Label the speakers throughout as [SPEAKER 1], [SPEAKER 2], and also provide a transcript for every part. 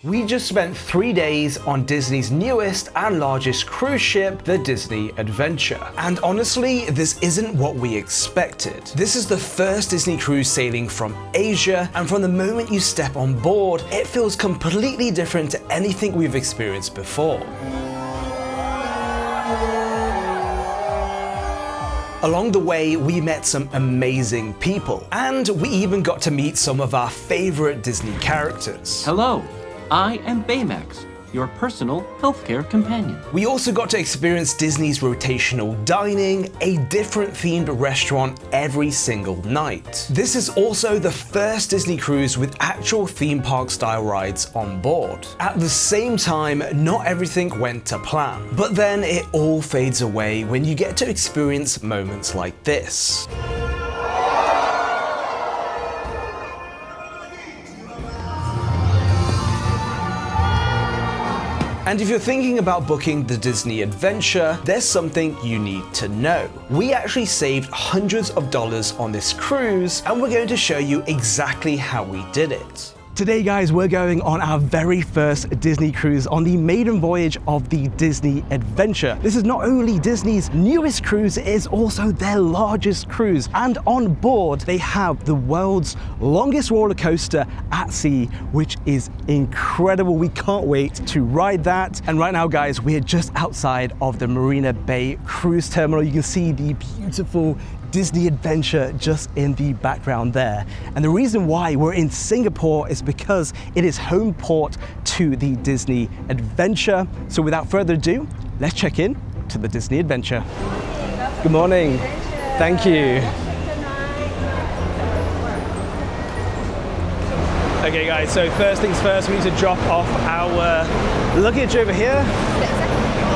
[SPEAKER 1] We just spent 3 days on Disney's newest and largest cruise ship, the Disney Adventure. And honestly, this isn't what we expected. This is the first Disney cruise sailing from Asia, and from the moment you step on board, it feels completely different to anything we've experienced before. Along the way, we met some amazing people, and we even got to meet some of our favorite Disney characters.
[SPEAKER 2] Hello. I am Baymax, your personal healthcare companion.
[SPEAKER 1] We also got to experience Disney's Rotational Dining, a different themed restaurant every single night. This is also the first Disney cruise with actual theme park style rides on board. At the same time, not everything went to plan, but then it all fades away when you get to experience moments like this. And if you're thinking about booking the Disney Adventure, there's something you need to know. We actually saved hundreds of dollars on this cruise, and we're going to show you exactly how we did it. Today, guys, we're going on our very first Disney cruise on the maiden voyage of the Disney Adventure. This is not only Disney's newest cruise, it is also their largest cruise. And on board, they have the world's longest roller coaster at sea, which is incredible. We can't wait to ride that. And right now, guys, we're just outside of the Marina Bay Cruise Terminal. You can see the beautiful Disney Adventure just in the background there. And the reason why we're in Singapore is because it is home port to the Disney Adventure. So without further ado, let's check in to the Disney Adventure. Good morning. Thank you. Okay guys, so first things first, we need to drop off our luggage over here.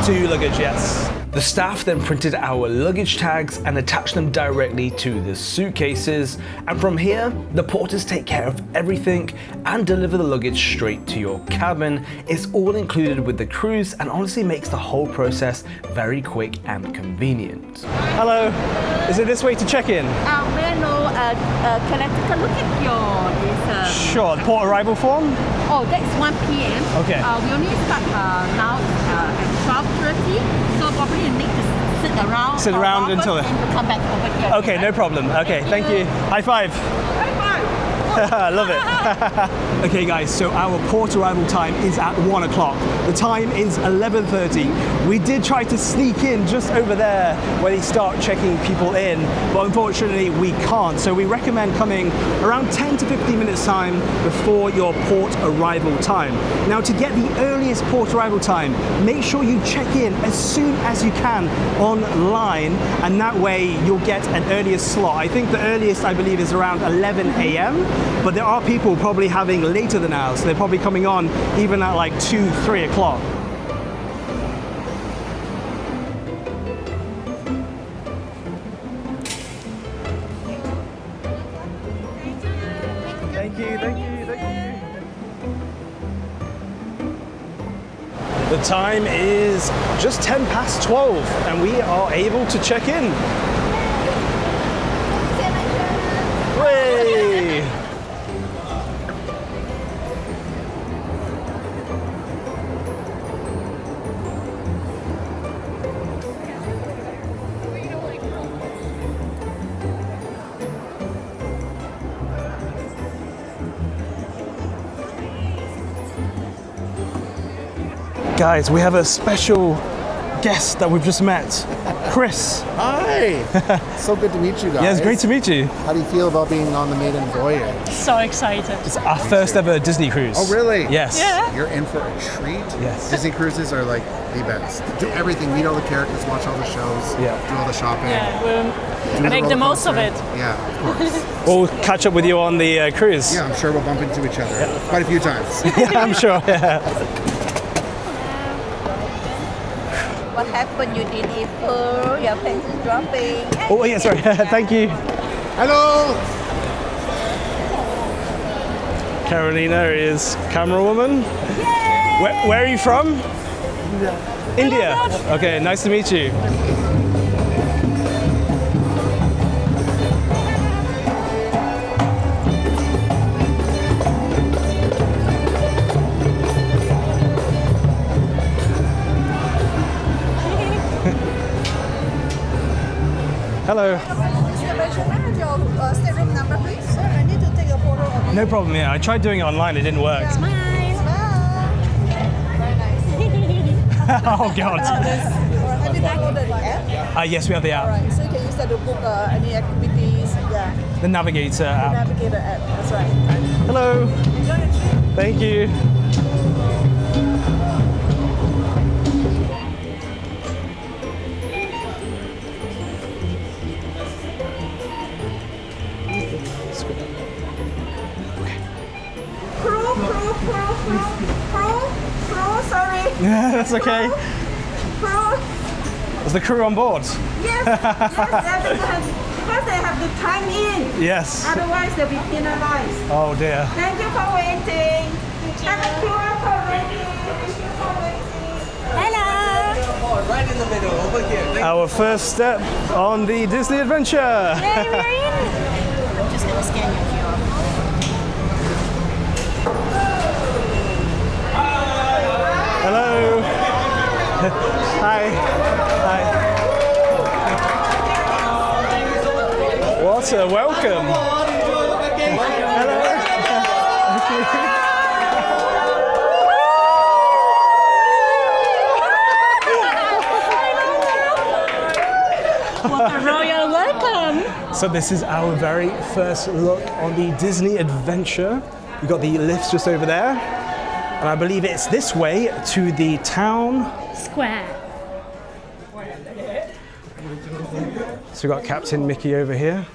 [SPEAKER 1] 2 luggage, yes. The staff then printed our luggage tags and attached them directly to the suitcases. And from here, the porters take care of everything and deliver the luggage straight to your cabin. It's all included with the cruise and honestly makes the whole process very quick and convenient. Hello, is it this way to check in?
[SPEAKER 3] May I know, can I take a look at your
[SPEAKER 1] Sure, the port arrival form?
[SPEAKER 3] Oh, that's 1 p.m.
[SPEAKER 1] Okay.
[SPEAKER 3] We only start now at 12:30, so probably you need to sit around.
[SPEAKER 1] Sit around until
[SPEAKER 3] and come back over here.
[SPEAKER 1] Okay, no problem. Okay, thank you. High five.
[SPEAKER 3] High five.
[SPEAKER 1] I love it. Okay guys, so our port arrival time is at 1 o'clock. The time is 11:30. We did try to sneak in just over there where they start checking people in, but unfortunately we can't. So we recommend coming around 10 to 15 minutes time before your port arrival time. Now to get the earliest port arrival time, make sure you check in as soon as you can online, and that way you'll get an earlier slot. I think the earliest I believe is around 11 a.m. But there are people probably having later than ours, so they're probably coming on even at like 2, 3 o'clock. Thank you, thank you, thank you. The time is just 10 past 12 and we are able to check in. Hooray! Guys, we have a special guest that we've just met, Chris.
[SPEAKER 4] Hi! So good to meet you guys.
[SPEAKER 1] Yeah, it's great to meet you.
[SPEAKER 4] How do you feel about being on the maiden voyage?
[SPEAKER 5] So excited.
[SPEAKER 1] It's our first ever Disney cruise.
[SPEAKER 4] Oh, really?
[SPEAKER 1] Yes.
[SPEAKER 5] Yeah.
[SPEAKER 4] You're in for a treat.
[SPEAKER 1] Yes.
[SPEAKER 4] Disney cruises are like the best. Do everything, meet all the characters, watch all the shows,
[SPEAKER 1] Yeah.
[SPEAKER 4] do all the shopping.
[SPEAKER 5] Yeah,
[SPEAKER 4] do
[SPEAKER 5] we'll make the most of it.
[SPEAKER 4] Yeah, of course.
[SPEAKER 1] We'll catch up with you on the cruise.
[SPEAKER 4] Yeah, I'm sure we'll bump into each other quite a few times.
[SPEAKER 1] Yeah, I'm sure. Yeah.
[SPEAKER 3] What happened? You did it for your plane is dropping.
[SPEAKER 1] Oh, yeah, sorry. Thank you.
[SPEAKER 4] Hello!
[SPEAKER 1] Karolina is camera woman. Where are you from? India. Okay, nice to meet you. Hello.
[SPEAKER 6] Your stateroom number, please. Sir, I need to take a photo of you.
[SPEAKER 1] No problem, yeah. I tried doing it online, it didn't work.
[SPEAKER 6] Smile. Very nice.
[SPEAKER 1] Oh, God.
[SPEAKER 6] Have you downloaded the app?
[SPEAKER 1] Yes, we have the app.
[SPEAKER 6] Alright, so you can use that to book any activities. Yeah.
[SPEAKER 1] The Navigator app.
[SPEAKER 6] Navigator app, that's right.
[SPEAKER 1] Hello.
[SPEAKER 6] Enjoy your trip.
[SPEAKER 1] Thank you.
[SPEAKER 6] Crew, sorry.
[SPEAKER 1] Yeah, that's okay.
[SPEAKER 6] Crew.
[SPEAKER 1] Is the crew on board?
[SPEAKER 6] Yes, because they have to time in.
[SPEAKER 1] Yes.
[SPEAKER 6] Otherwise, they'll be penalized.
[SPEAKER 1] Oh, dear.
[SPEAKER 6] Thank you for waiting. Have a QR code ready. Thank you for waiting.
[SPEAKER 3] Hello.
[SPEAKER 7] Right in the middle, over here.
[SPEAKER 1] Our first step on the Disney adventure.
[SPEAKER 3] Yay, we're in. I'm just gonna scan your QR.
[SPEAKER 1] Hello. Hi. Hi. What a welcome. Hello.
[SPEAKER 5] What a royal welcome!
[SPEAKER 1] So this is our very first look on the Disney adventure. We've got the lifts just over there. And I believe it's this way to the town
[SPEAKER 5] Square.
[SPEAKER 1] So we've got Captain Mickey over here,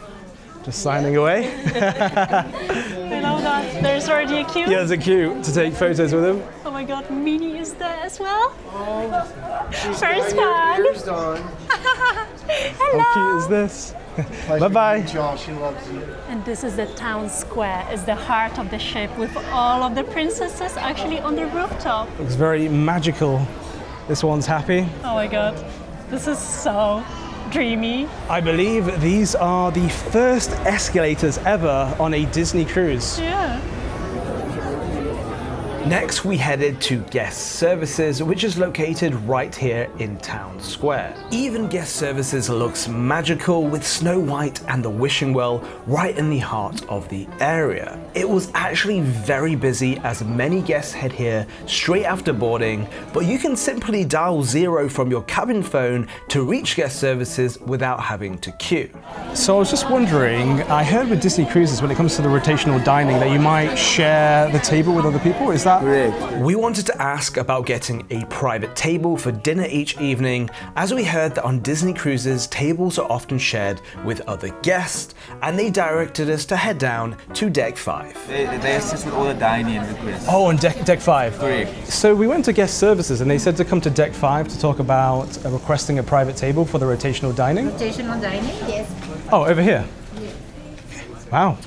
[SPEAKER 1] just signing away.
[SPEAKER 5] I love that. There's already a queue.
[SPEAKER 1] Yeah, there's a queue to take photos with him.
[SPEAKER 5] Oh my god, Minnie is there as well. First one. Hello.
[SPEAKER 1] How cute is this? Bye-bye.
[SPEAKER 4] She loves you.
[SPEAKER 5] And this is the town square. It's the heart of the ship with all of the princesses actually on the rooftop.
[SPEAKER 1] Looks very magical. This one's happy.
[SPEAKER 5] Oh my god. This is so dreamy.
[SPEAKER 1] I believe these are the first escalators ever on a Disney cruise.
[SPEAKER 5] Yeah.
[SPEAKER 1] Next, we headed to guest services, which is located right here in Town Square. Even guest services looks magical with Snow White and the Wishing Well right in the heart of the area. It was actually very busy as many guests head here straight after boarding, but you can simply dial 0 from your cabin phone to reach guest services without having to queue. So I was just wondering, I heard with Disney Cruises when it comes to the rotational dining that you might share the table with other people, is that?
[SPEAKER 7] Correct.
[SPEAKER 1] We wanted to ask about getting a private table for dinner each evening, as we heard that on Disney Cruises, tables are often shared with other guests, and they directed us to head down to Deck 5.
[SPEAKER 7] They assist with all the dining requests.
[SPEAKER 1] Oh, on Deck 5.
[SPEAKER 7] Correct.
[SPEAKER 1] So we went to guest services and they said to come to Deck 5 to talk about requesting a private table for the rotational dining.
[SPEAKER 3] Rotational dining? Yes.
[SPEAKER 1] Oh, over here. Wow,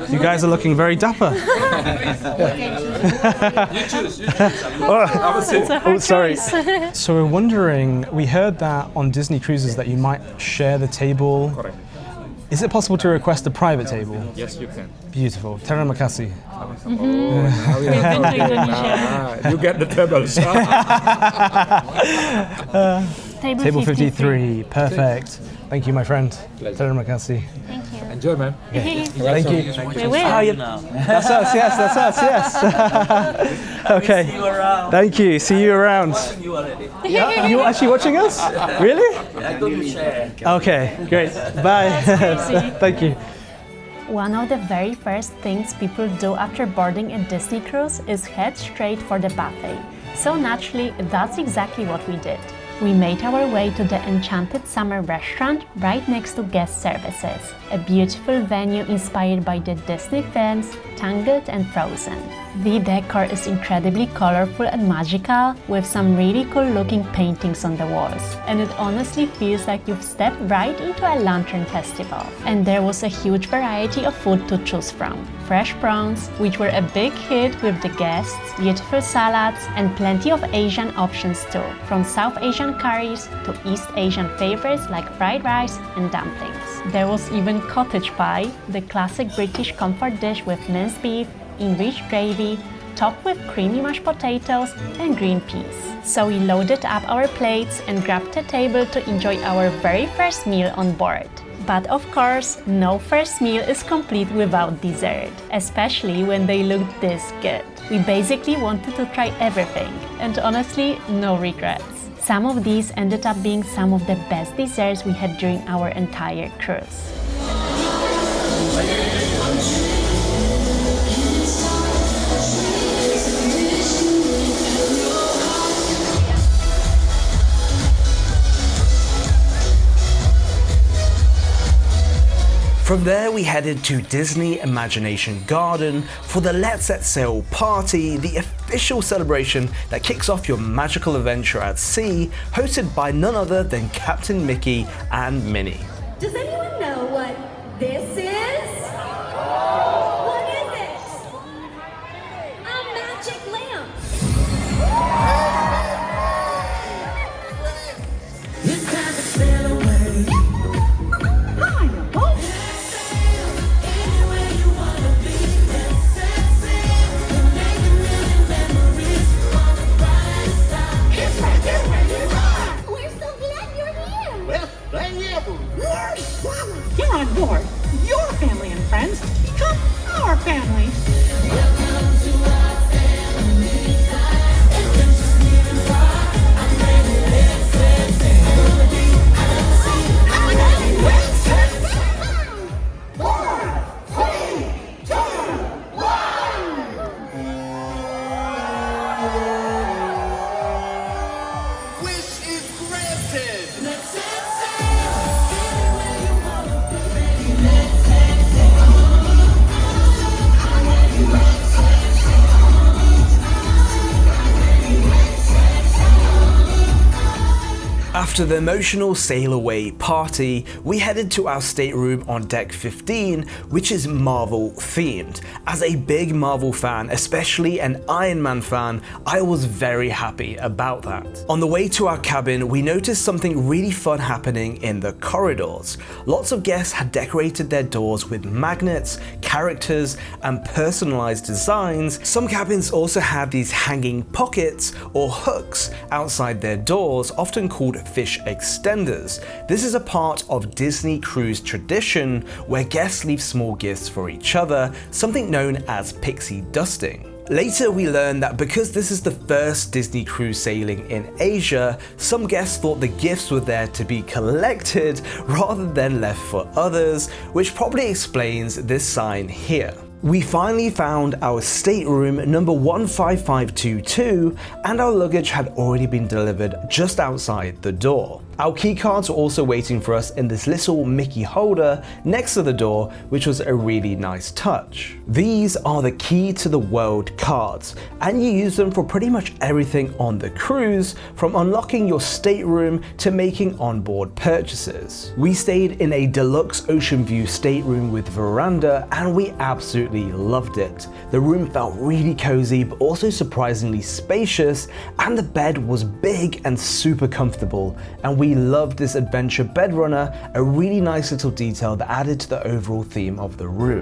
[SPEAKER 1] you guys are looking very dapper.
[SPEAKER 5] It's a hard
[SPEAKER 1] sorry.
[SPEAKER 5] choice.
[SPEAKER 1] So we're wondering, we heard that on Disney Cruises that you might share the table.
[SPEAKER 8] Correct.
[SPEAKER 1] Is it possible to request a private table?
[SPEAKER 8] Yes, you can.
[SPEAKER 1] Beautiful. Terima kasih.
[SPEAKER 5] We've been to Indonesia.
[SPEAKER 8] You get the tables.
[SPEAKER 1] Table 53. Perfect. Thank you, my friend. Terima kasih.
[SPEAKER 5] Thank you.
[SPEAKER 8] Enjoy, man.
[SPEAKER 1] Thank you.
[SPEAKER 5] We will.
[SPEAKER 1] Oh, yeah. That's us, yes, that's us, yes. Okay.
[SPEAKER 7] See you around.
[SPEAKER 1] Thank you. See you around.
[SPEAKER 7] Watching you already.
[SPEAKER 1] Yeah, are you actually watching us? Really?
[SPEAKER 7] I go to share.
[SPEAKER 1] Okay, great. Bye.
[SPEAKER 5] crazy.
[SPEAKER 1] Thank you.
[SPEAKER 5] One of the very first things people do after boarding a Disney cruise is head straight for the buffet. So naturally, that's exactly what we did. We made our way to the Enchanted Summer Restaurant right next to guest services, a beautiful venue inspired by the Disney films Tangled and Frozen. The decor is incredibly colorful and magical, with some really cool looking paintings on the walls, and it honestly feels like you've stepped right into a lantern festival. And there was a huge variety of food to choose from. Fresh prawns, which were a big hit with the guests, beautiful salads, and plenty of Asian options too, from South Asian curries to East Asian favorites like fried rice and dumplings. There was even cottage pie, the classic British comfort dish with minced beef, enriched gravy, topped with creamy mashed potatoes and green peas. So we loaded up our plates and grabbed a table to enjoy our very first meal on board. But of course, no first meal is complete without dessert, especially when they look this good. We basically wanted to try everything, and honestly, no regrets. Some of these ended up being some of the best desserts we had during our entire cruise.
[SPEAKER 1] From there, we headed to Disney Imagination Garden for the Let's Set Sail party, the official celebration that kicks off your magical adventure at sea, hosted by none other than Captain Mickey and Minnie.
[SPEAKER 6] Does anyone know what this is? What is it? A magic lamp. It's time to sail away. Hi, Nicole. Anywhere you wanna be. Let's set sail. We're making million memories on the brightest side. It's right there where you are. We're so glad you're here. Well, thank you.
[SPEAKER 3] You're on board. Your family and friends become our family.
[SPEAKER 6] Welcome to our family time. Adventures near and far. I'm ready, let's set sail. I'm ready, let's set sail. 4, 3, 2, 1.
[SPEAKER 7] Wish is granted.
[SPEAKER 6] Let's set sail. Anywhere you wanna be. Ready, let's set sail. I'm ready, let's set sail.
[SPEAKER 1] After the emotional sail away party, we headed to our stateroom on deck 15, which is Marvel themed. As a big Marvel fan, especially an Iron Man fan, I was very happy about that. On the way to our cabin, we noticed something really fun happening in the corridors. Lots of guests had decorated their doors with magnets, characters, and personalized designs. Some cabins also have these hanging pockets or hooks outside their doors, often called fish extenders. This is a part of Disney cruise tradition where guests leave small gifts for each other, something known as Pixie Dusting. Later, we learned that because this is the first Disney cruise sailing in Asia, some guests thought the gifts were there to be collected rather than left for others, which probably explains this sign here. We finally found our stateroom number 15522, and our luggage had already been delivered just outside the door. Our keycards were also waiting for us in this little Mickey holder next to the door, which was a really nice touch. These are the key to the world cards, and you use them for pretty much everything on the cruise, from unlocking your stateroom to making onboard purchases. We stayed in a deluxe ocean view stateroom with veranda, and we absolutely loved it. The room felt really cozy, but also surprisingly spacious, and the bed was big and super comfortable, and we loved this adventure bed runner, a really nice little detail that added to the overall theme of the room.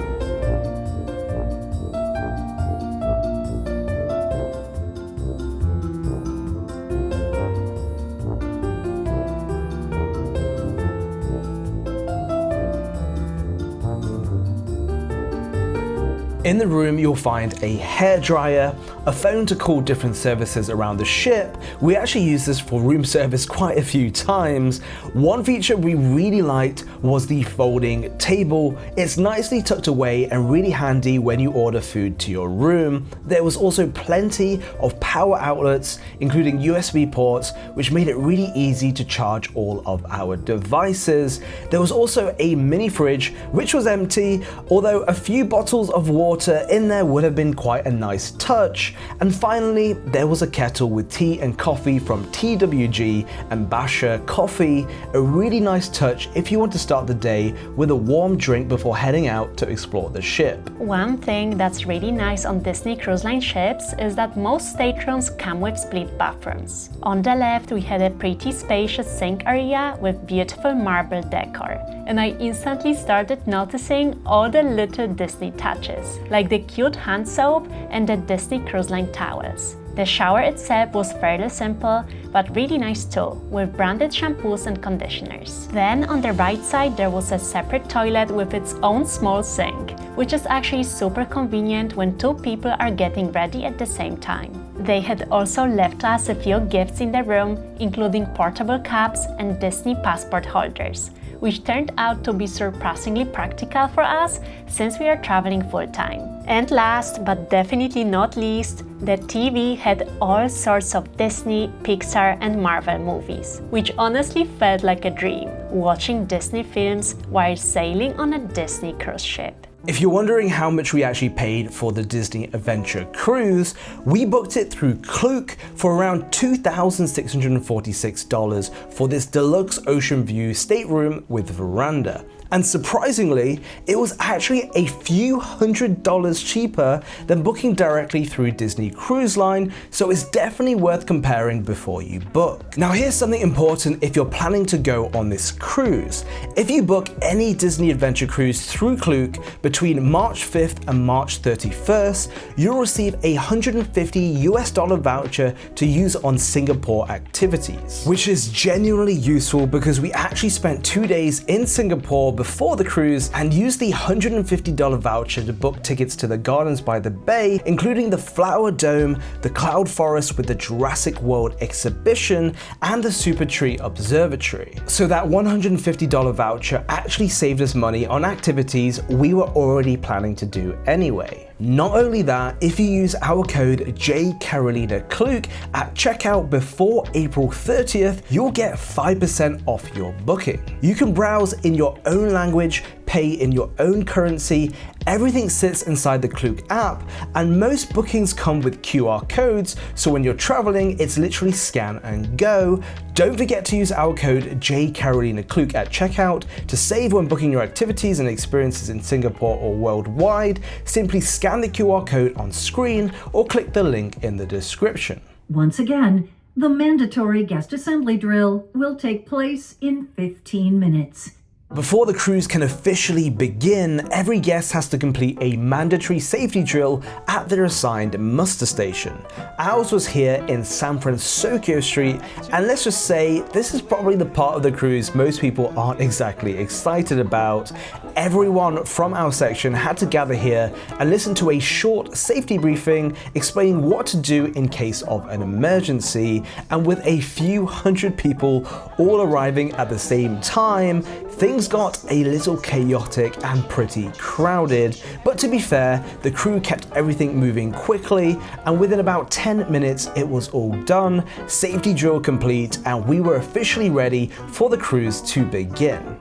[SPEAKER 1] In the room, you'll find a hairdryer, a phone to call different services around the ship. We actually used this for room service quite a few times. One feature we really liked was the folding table. It's nicely tucked away and really handy when you order food to your room. There was also plenty of power outlets, including USB ports, which made it really easy to charge all of our devices. There was also a mini fridge, which was empty, although a few bottles of water in there would have been quite a nice touch. And finally, there was a kettle with tea and coffee from TWG and Bacha Coffee, a really nice touch if you want to start the day with a warm drink before heading out to explore the ship.
[SPEAKER 5] One thing that's really nice on Disney Cruise Line ships is that most staterooms come with split bathrooms. On the left, we had a pretty spacious sink area with beautiful marble decor, and I instantly started noticing all the little Disney touches, like the cute hand soap and the Disney Cruise Line towels. The shower itself was fairly simple, but really nice too, with branded shampoos and conditioners. Then on the right side there was a separate toilet with its own small sink, which is actually super convenient when two people are getting ready at the same time. They had also left us a few gifts in the room, including portable cups and Disney passport holders, which turned out to be surprisingly practical for us since we are traveling full-time. And last, but definitely not least, the TV had all sorts of Disney, Pixar and Marvel movies, which honestly felt like a dream, watching Disney films while sailing on a Disney cruise ship.
[SPEAKER 1] If you're wondering how much we actually paid for the Disney Adventure cruise, we booked it through Klook for around $2,646 for this deluxe ocean view stateroom with veranda. And surprisingly, it was actually a few $100s cheaper than booking directly through Disney Cruise Line, so it's definitely worth comparing before you book. Now here's something important if you're planning to go on this cruise. If you book any Disney Adventure cruise through Klook between March 5th and March 31st, you'll receive a $150 voucher to use on Singapore activities, which is genuinely useful because we actually spent 2 days in Singapore before the cruise and used the $150 voucher to book tickets to the Gardens by the Bay, including the Flower Dome, the Cloud Forest with the Jurassic World exhibition, and the Super Tree Observatory. So that $150 voucher actually saved us money on activities we were already planning to do anyway. Not only that, if you use our code JAYKAROLINAKLOOK at checkout before April 30th, you'll get 5% off your booking. You can browse in your own language, pay in your own currency, everything sits inside the Klook app, and most bookings come with QR codes, so when you're traveling, it's literally scan and go. Don't forget to use our code JAYKAROLINAKLOOK at checkout to save when booking your activities and experiences in Singapore or worldwide. Simply scan the QR code on screen or click the link in the description.
[SPEAKER 8] Once again, the mandatory guest assembly drill will take place in 15 minutes.
[SPEAKER 1] Before the cruise can officially begin, every guest has to complete a mandatory safety drill at their assigned muster station. Ours was here in Fransokyo Street, and let's just say this is probably the part of the cruise most people aren't exactly excited about. Everyone from our section had to gather here and listen to a short safety briefing explaining what to do in case of an emergency, and with a few hundred people all arriving at the same time, things got a little chaotic and pretty crowded, but to be fair, the crew kept everything moving quickly, and within about 10 minutes it was all done, safety drill complete, and we were officially ready for the cruise to begin.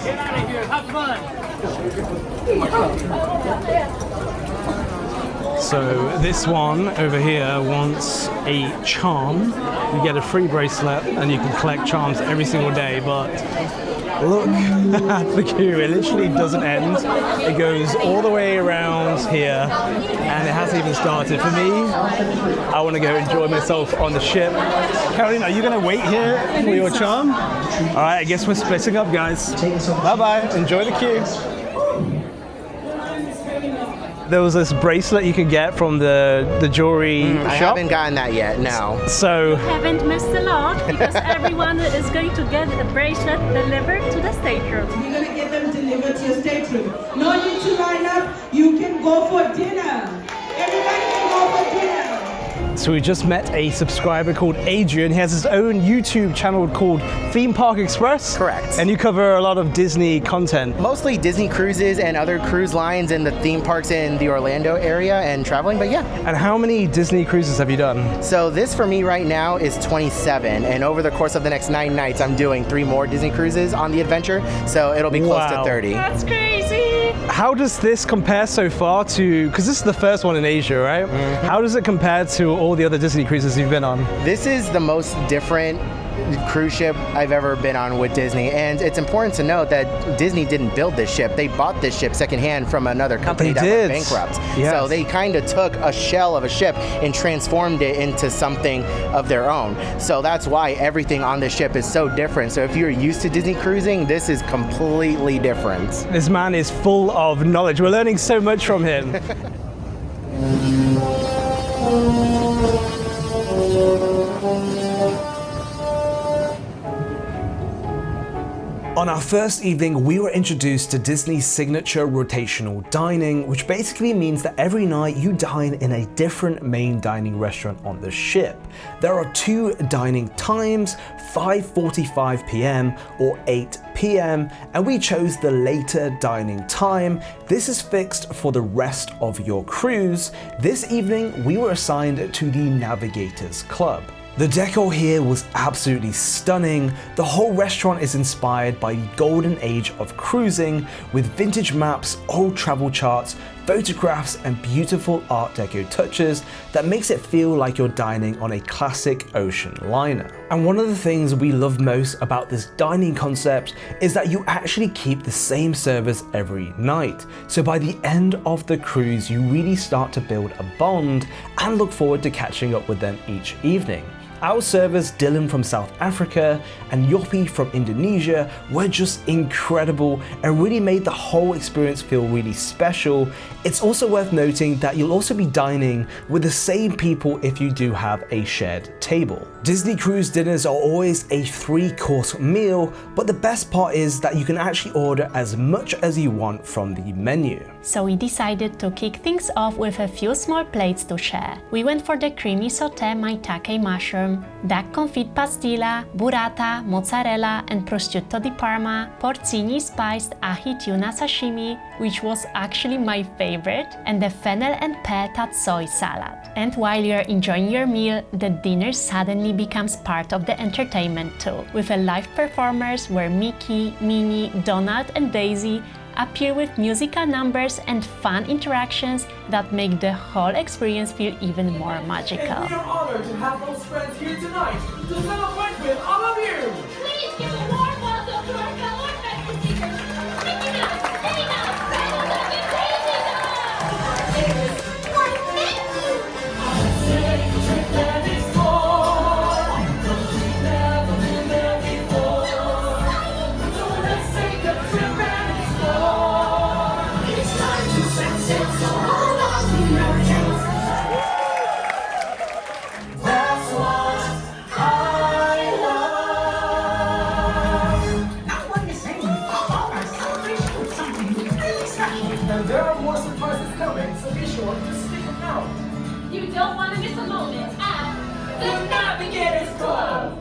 [SPEAKER 7] Get out of here, have fun!
[SPEAKER 9] So this one over here wants a charm. You get a free bracelet and you can collect charms every single day, but look at the queue, it literally doesn't end. It goes all the way around here and it hasn't even started. For me, I want to go enjoy myself on the ship. Karolina, are you going to wait here for your charm? All right, I guess we're splitting up, guys. Bye-bye, enjoy the queue. There was this bracelet you could get from the jewelry shop.
[SPEAKER 10] I haven't gotten that yet, no.
[SPEAKER 9] So
[SPEAKER 5] Haven't missed a lot because everyone is going to get a bracelet delivered to the stateroom.
[SPEAKER 11] You're going to get them delivered to your stateroom. No need to line up. You can go for dinner. Everybody can go for dinner.
[SPEAKER 9] So we just met a subscriber called Adrian. He has his own YouTube channel called Theme Park Express.
[SPEAKER 10] Correct.
[SPEAKER 9] And you cover a lot of Disney content.
[SPEAKER 10] Mostly Disney cruises and other cruise lines in the theme parks in the Orlando area and traveling, but yeah.
[SPEAKER 9] And how many Disney cruises have you done?
[SPEAKER 10] So this for me right now is 27, and over the course of the next 9 nights, I'm doing 3 more Disney cruises on the adventure, so it'll be close to 30.
[SPEAKER 5] That's crazy!
[SPEAKER 9] How does this compare so far to, because this is the first one in Asia, right?
[SPEAKER 10] Mm-hmm.
[SPEAKER 9] How does it compare to all the other Disney cruises you've been on?
[SPEAKER 10] This is the most different cruise ship I've ever been on with Disney, and it's important to note that Disney didn't build this ship. They bought this ship secondhand from another company that went bankrupt.
[SPEAKER 9] Yes.
[SPEAKER 10] So they kind of took a shell of a ship and transformed it into something of their own. So that's why everything on this ship is so different. So if you're used to Disney cruising, this is completely different.
[SPEAKER 9] This man is full of knowledge. We're learning so much from him.
[SPEAKER 1] On our first evening, we were introduced to Disney's signature rotational dining, which basically means that every night you dine in a different main dining restaurant on the ship. There are 2 dining times, 5:45 p.m. or 8 p.m, and we chose the later dining time. This is fixed for the rest of your cruise. This evening, we were assigned to the Navigators Club. The decor here was absolutely stunning. The whole restaurant is inspired by the golden age of cruising, with vintage maps, old travel charts, photographs, and beautiful Art Deco touches that makes it feel like you're dining on a classic ocean liner. And one of the things we love most about this dining concept is that you actually keep the same service every night. So by the end of the cruise, you really start to build a bond and look forward to catching up with them each evening. Our servers, Dylan from South Africa and Yopi from Indonesia, were just incredible and really made the whole experience feel really special. It's also worth noting that you'll also be dining with the same people if you do have a shared table. Disney cruise dinners are always a 3-course meal, but the best part is that you can actually order as much as you want from the menu.
[SPEAKER 5] So we decided to kick things off with a few small plates to share. We went for the creamy sauté maitake mushroom, duck confit pastilla, burrata, mozzarella and prosciutto di Parma, porcini spiced ahi tuna sashimi, which was actually my favorite, and the fennel and pear tatsoi salad. And while you're enjoying your meal, the dinner suddenly becomes part of the entertainment too, with a live performers where Mickey, Minnie, Donald and Daisy appear with musical numbers and fun interactions that make the whole experience feel even more magical.
[SPEAKER 7] And we are honored to have those friends here tonight to celebrate with all of you!
[SPEAKER 6] Please give a warm welcome to our fellow adventure seekers, Mickey Mouse, Minnie Mouse, Donald, and Daisy Duck! Why, thank you!
[SPEAKER 7] And there are more surprises coming, so be sure to stick around.
[SPEAKER 6] You don't want to miss a moment at the Navigators Club!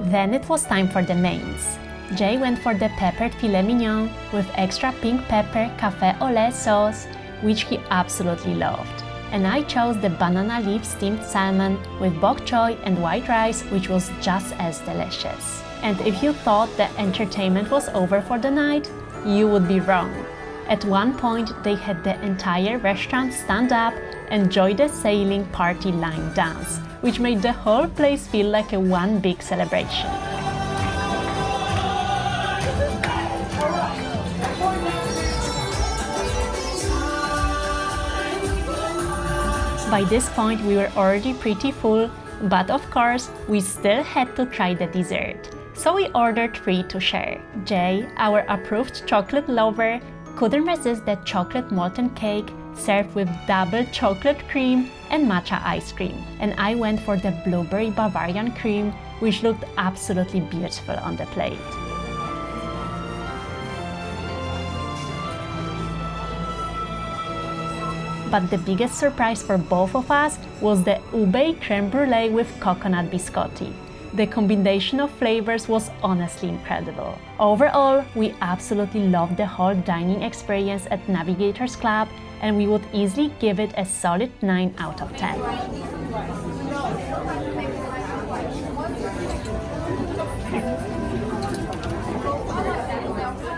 [SPEAKER 5] Then it was time for the mains. Jay went for the peppered filet mignon with extra pink pepper café au lait sauce, which he absolutely loved. And I chose the banana leaf steamed salmon with bok choy and white rice, which was just as delicious. And if you thought the entertainment was over for the night, you would be wrong. At one point, they had the entire restaurant stand up and join the sailing party line dance, which made the whole place feel like a one big celebration. By this point, we were already pretty full, but of course, we still had to try the dessert. So we ordered 3 to share. Jay, our approved chocolate lover, couldn't resist the chocolate molten cake served with double chocolate cream and matcha ice cream. And I went for the blueberry Bavarian cream, which looked absolutely beautiful on the plate. But the biggest surprise for both of us was the ube creme brulee with coconut biscotti. The combination of flavors was honestly incredible. Overall, we absolutely loved the whole dining experience at Navigators Club, and we would easily give it a solid 9 out of 10.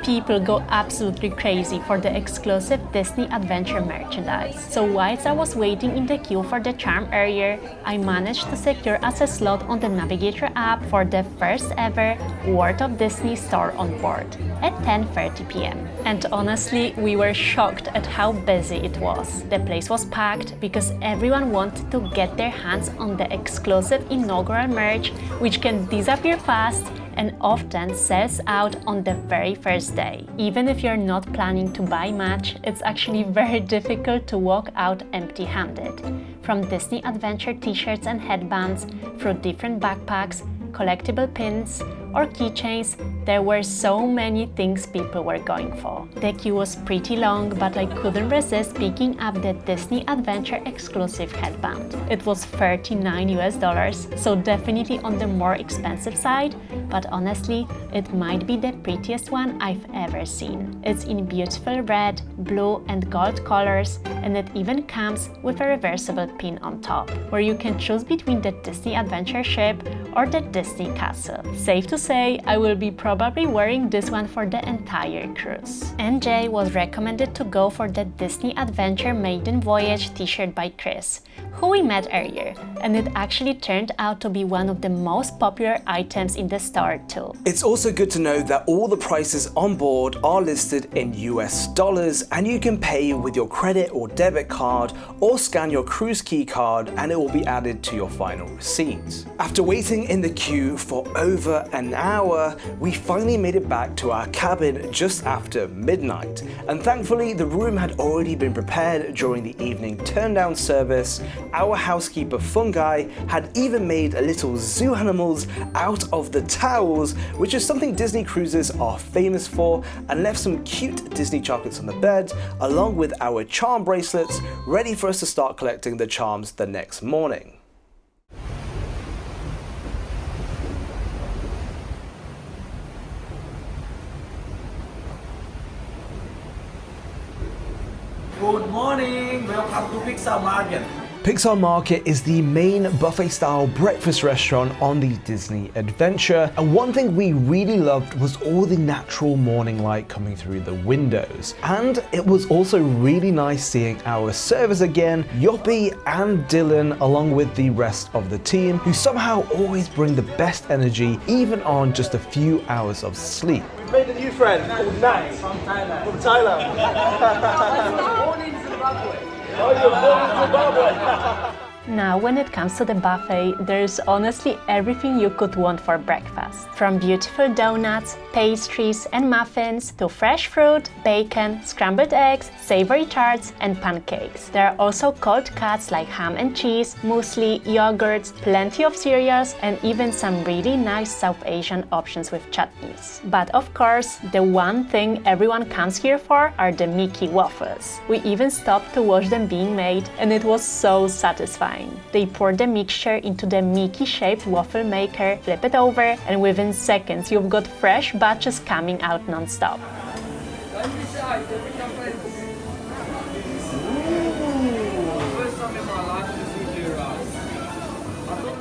[SPEAKER 5] People go absolutely crazy for the exclusive Disney Adventure merchandise. So whilst I was waiting in the queue for the charm area, I managed to secure us a slot on the Navigator app for the first ever World of Disney store on board at 10:30 p.m. And honestly, we were shocked at how busy it was. The place was packed because everyone wanted to get their hands on the exclusive inaugural merch, which can disappear fast and often sells out on the very first day. Even if you're not planning to buy much, it's actually very difficult to walk out empty-handed. From Disney Adventure t-shirts and headbands, through different backpacks, collectible pins, or keychains, There were so many things people were going for. The queue was pretty long, but I couldn't resist picking up the Disney Adventure exclusive headband. It was $39 US, so definitely on the more expensive side, but honestly, it might be the prettiest one I've ever seen. It's in beautiful red, blue and gold colors, and it even comes with a reversible pin on top, where you can choose between the Disney Adventure ship or the Disney Castle. Safe to say, I will be probably wearing this one for the entire cruise. NJ was recommended to go for the Disney Adventure Maiden Voyage t-shirt by Chris, who we met earlier, and it actually turned out to be one of the most popular items in the store too.
[SPEAKER 1] It's also good to know that all the prices on board are listed in US dollars, and you can pay with your credit or debit card or scan your cruise key card and it will be added to your final receipt. After waiting in the queue for over an hour, we finally made it back to our cabin just after midnight, and thankfully the room had already been prepared during the evening turndown service. Our housekeeper Fungi had even made little zoo animals out of the towels, which is something Disney cruises are famous for, and left some cute Disney chocolates on the bed, along with our charm bracelets, ready for us to start collecting the charms the next morning.
[SPEAKER 7] Good morning, welcome to Pixar Market.
[SPEAKER 1] Pixar Market is the main buffet-style breakfast restaurant on the Disney Adventure, and one thing we really loved was all the natural morning light coming through the windows. And it was also really nice seeing our servers again, Yoppie and Dylan, along with the rest of the team, who somehow always bring the best energy even on just a few hours of sleep.
[SPEAKER 7] We made a new friend called Nat from Thailand. From Thailand. Born in Zimbabwe. Oh, you're born in Zimbabwe.
[SPEAKER 5] Now, when it comes to the buffet, there's honestly everything you could want for breakfast. From beautiful donuts, pastries and muffins, to fresh fruit, bacon, scrambled eggs, savory tarts and pancakes. There are also cold cuts like ham and cheese, muesli, yogurts, plenty of cereals, and even some really nice South Asian options with chutneys. But of course, the one thing everyone comes here for are the Mickey waffles. We even stopped to watch them being made, and it was so satisfying. They pour the mixture into the Mickey-shaped waffle maker, flip it over, and within seconds you've got fresh batches coming out non-stop.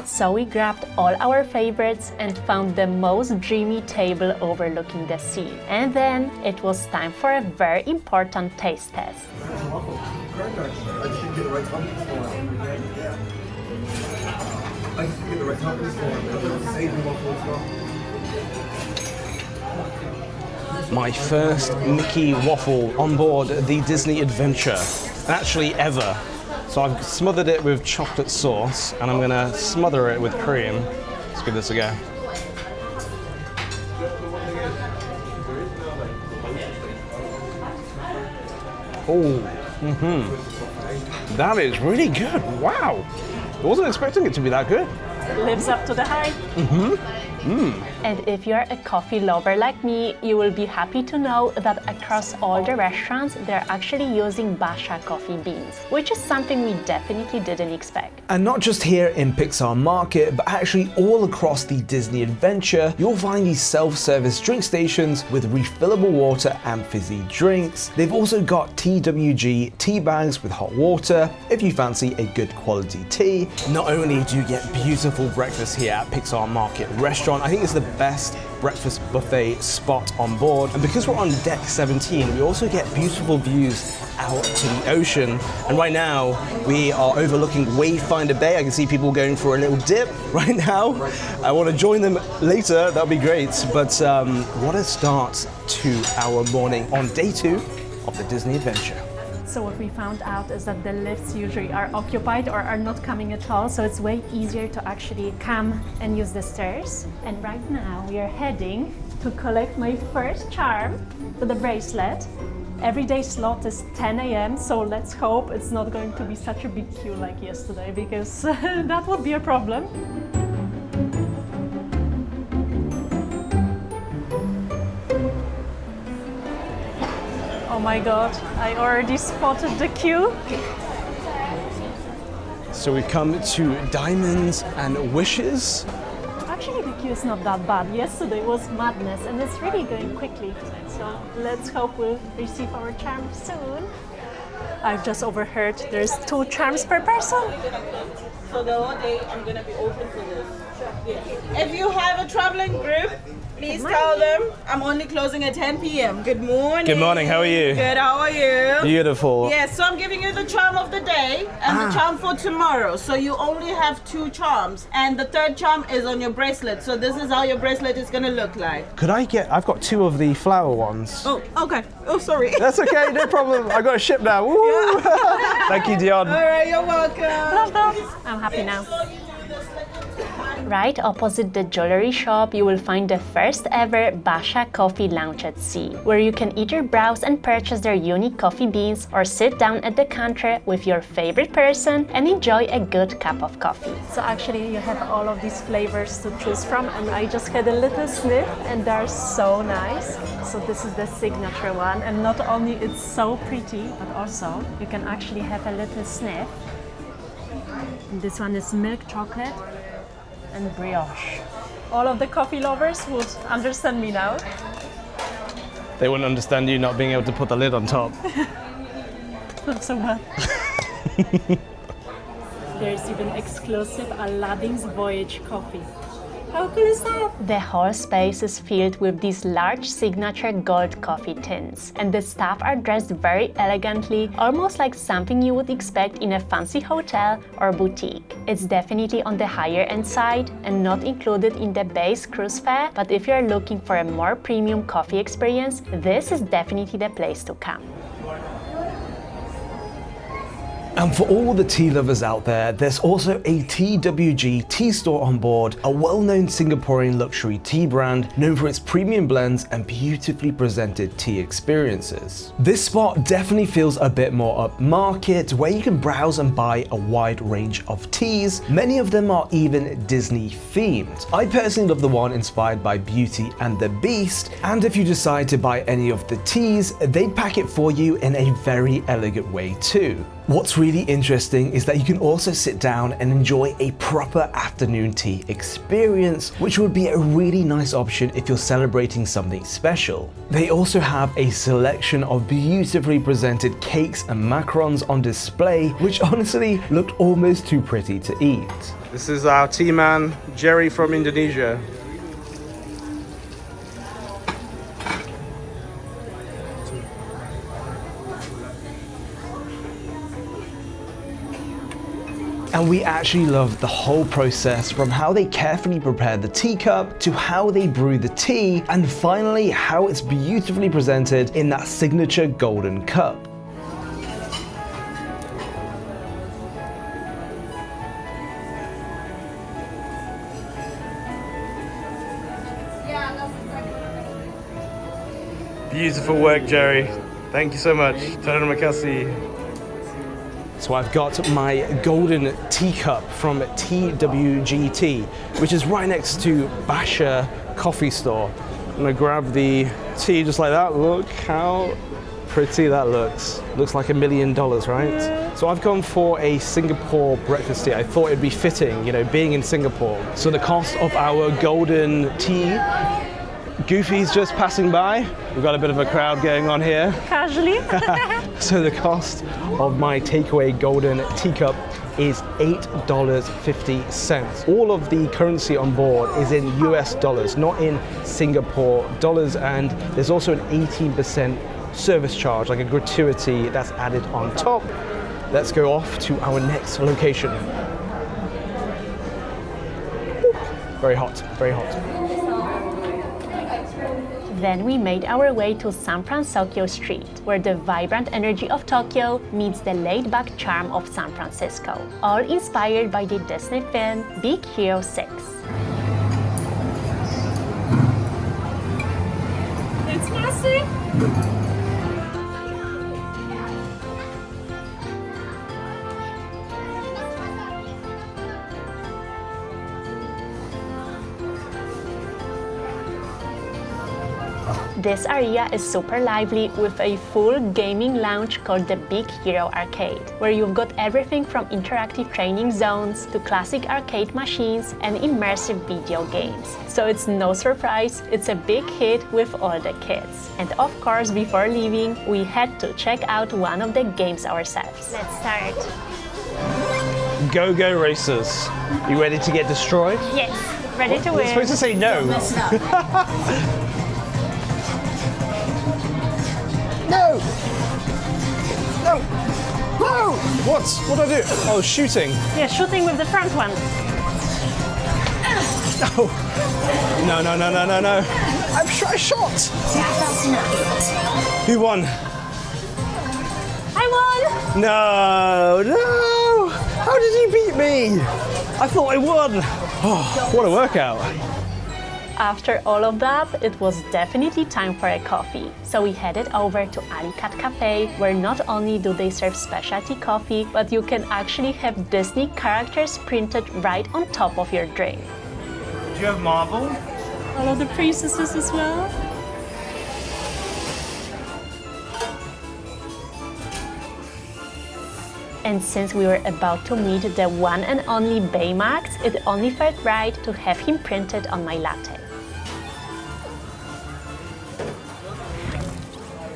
[SPEAKER 5] So we grabbed all our favorites and found the most dreamy table overlooking the sea. And then it was time for a very important taste test.
[SPEAKER 1] My first Mickey waffle on board the Disney Adventure, actually ever. So I've smothered it with chocolate sauce, and I'm gonna smother it with cream. Let's give this a go. Oh, that is really good. Wow, I wasn't expecting it to be that good.
[SPEAKER 5] Lives up to the hype. And if you're a coffee lover like me, you will be happy to know that across all the restaurants, they're actually using Bacha Coffee beans, which is something we definitely didn't expect.
[SPEAKER 1] And not just here in Pixar Market, but actually all across the Disney Adventure, you'll find these self-service drink stations with refillable water and fizzy drinks. They've also got TWG tea bags with hot water if you fancy a good quality tea. Not only do you get beautiful breakfast here at Pixar Market Restaurant, I think it's the best breakfast buffet spot on board, and because we're on deck 17, we also get beautiful views out to the ocean. And right now we are overlooking Wayfinder Bay. I can see people going for a little dip right now. I want to join them later, that would be great. But what a start to our morning on day 2 of the Disney Adventure.
[SPEAKER 5] So what we found out is that the lifts usually are occupied or are not coming at all, so it's way easier to actually come and use the stairs. And right now we are heading to collect my first charm, the bracelet. Everyday slot is 10 a.m, so let's hope it's not going to be such a big queue like yesterday, because that would be a problem. Oh my god, I already spotted the queue.
[SPEAKER 1] So we come to Diamonds and Wishes.
[SPEAKER 5] Actually, the queue is not that bad. Yesterday was madness and it's really going quickly. So let's hope we'll receive our charm soon. I've just overheard there's 2 charms per person.
[SPEAKER 11] So the whole day I'm gonna be open for this. If you have a traveling group, please tell them I'm only closing at 10 p.m. Good morning.
[SPEAKER 1] Good morning, how are you?
[SPEAKER 11] Good, how are you?
[SPEAKER 1] Beautiful.
[SPEAKER 11] Yes, so I'm giving you the charm of the day and the charm for tomorrow. So you only have 2 charms. And the 3rd charm is on your bracelet. So this is how your bracelet is gonna look like.
[SPEAKER 1] Could I get, I've got 2 of the flower ones.
[SPEAKER 11] Oh, okay. Oh, sorry.
[SPEAKER 1] That's okay, no problem. I got a ship now. Woo! Thank you, Dion.
[SPEAKER 11] All right, you're welcome.
[SPEAKER 5] I'm happy now. Right opposite the jewelry shop, you will find the first ever Bacha Coffee lounge at sea, where you can either browse and purchase their unique coffee beans or sit down at the counter with your favorite person and enjoy a good cup of coffee. So actually you have all of these flavors to choose from, and I just had a little sniff and they're so nice. So this is the signature one, and not only it's so pretty, but also you can actually have a little sniff. And this one is milk chocolate and brioche. All of the coffee lovers would understand me now.
[SPEAKER 1] They wouldn't understand you not being able to put the lid on top.
[SPEAKER 5] Not so bad. There's even exclusive Aladdin's Voyage coffee. How cool is that? The whole space is filled with these large signature gold coffee tins, and the staff are dressed very elegantly, almost like something you would expect in a fancy hotel or boutique. It's definitely on the higher end side and not included in the base cruise fare, but if you're looking for a more premium coffee experience, this is definitely the place to come.
[SPEAKER 1] And for all the tea lovers out there, there's also a TWG Tea store on board, a well-known Singaporean luxury tea brand known for its premium blends and beautifully presented tea experiences. This spot definitely feels a bit more upmarket, where you can browse and buy a wide range of teas. Many of them are even Disney themed. I personally love the one inspired by Beauty and the Beast, and if you decide to buy any of the teas, they pack it for you in a very elegant way too. What's really interesting is that you can also sit down and enjoy a proper afternoon tea experience, which would be a really nice option if you're celebrating something special. They also have a selection of beautifully presented cakes and macarons on display, which honestly looked almost too pretty to eat.
[SPEAKER 9] This is our tea man, Jerry from Indonesia.
[SPEAKER 1] And we actually loved the whole process, from how they carefully prepare the teacup to how they brew the tea, and finally how it's beautifully presented in that signature golden cup.
[SPEAKER 9] Beautiful work, Jerry. Thank you so much. Terima kasih.
[SPEAKER 1] So I've got my golden teacup from TWG Tea, which is right next to Bacha Coffee store. I'm gonna grab the tea just like that. Look how pretty that looks. Looks like $1 million, right? So I've gone for a Singapore breakfast tea. I thought it'd be fitting, you know, being in Singapore. So the cost of our golden tea, Goofy's just passing by. We've got a bit of a crowd going on here.
[SPEAKER 5] Casually.
[SPEAKER 1] So the cost of my takeaway golden teacup is $8.50. All of the currency on board is in US dollars, not in Singapore dollars, and there's also an 18% service charge, like a gratuity that's added on top. Let's go off to our next location. Very hot, very hot.
[SPEAKER 5] Then we made our way to San Fransokyo Street, where the vibrant energy of Tokyo meets the laid-back charm of San Francisco, all inspired by the Disney film Big Hero 6.
[SPEAKER 6] It's massive!
[SPEAKER 5] This area is super lively with a full gaming lounge called the Big Hero Arcade, where you've got everything from interactive training zones to classic arcade machines and immersive video games. So it's no surprise, it's a big hit with all the kids. And of course, before leaving, we had to check out one of the games ourselves. Let's start.
[SPEAKER 9] Go racers. You ready to get destroyed?
[SPEAKER 5] Yes, ready to win.
[SPEAKER 9] You're supposed to say no. No! No! No! What? What do I do? Oh, shooting.
[SPEAKER 5] Yeah, shooting with the front one.
[SPEAKER 9] No! No. I shot! Who won?
[SPEAKER 5] I won!
[SPEAKER 9] No! How did you beat me? I thought I won. Oh, what a workout.
[SPEAKER 5] After all of that, it was definitely time for a coffee. So we headed over to Alicat Cafe, where not only do they serve specialty coffee, but you can actually have Disney characters printed right on top of your drink.
[SPEAKER 9] Do you have Marvel?
[SPEAKER 5] All of the princesses as well. And since we were about to meet the one and only Baymax, it only felt right to have him printed on my latte.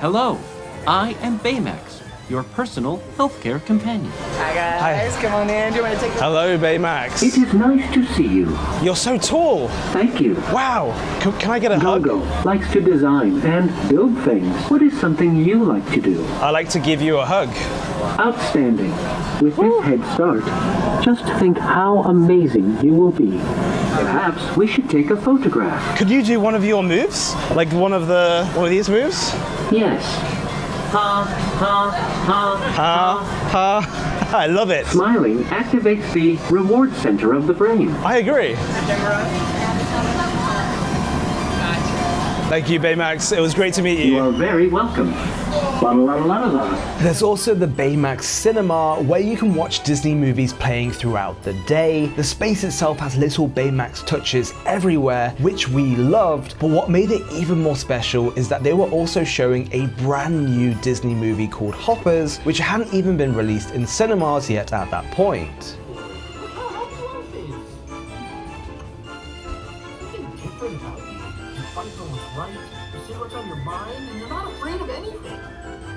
[SPEAKER 2] Hello, I am Baymax, your personal healthcare companion.
[SPEAKER 12] Hi guys, come on in. Do you want to take the...
[SPEAKER 9] Hello, Baymax.
[SPEAKER 13] It is nice to see you.
[SPEAKER 9] You're so tall.
[SPEAKER 13] Thank you.
[SPEAKER 9] Wow. Can I get a hug?
[SPEAKER 13] Gogo likes to design and build things. What is something you like to do?
[SPEAKER 9] I like to give you a hug.
[SPEAKER 13] Outstanding. With this head start, just think how amazing you will be. Perhaps we should take a photograph.
[SPEAKER 9] Could you do one of your moves? Like one of these moves?
[SPEAKER 13] Yes.
[SPEAKER 9] Ha. I love it.
[SPEAKER 13] Smiling activates the reward center of the brain.
[SPEAKER 9] I agree. Thank you, Baymax. It was great to meet you.
[SPEAKER 13] You are very welcome.
[SPEAKER 1] There's also the Baymax Cinema, where you can watch Disney movies playing throughout the day. The space itself has little Baymax touches everywhere, which we loved, but what made it even more special is that they were also showing a brand new Disney movie called Hoppers, which hadn't even been released in cinemas yet at that point.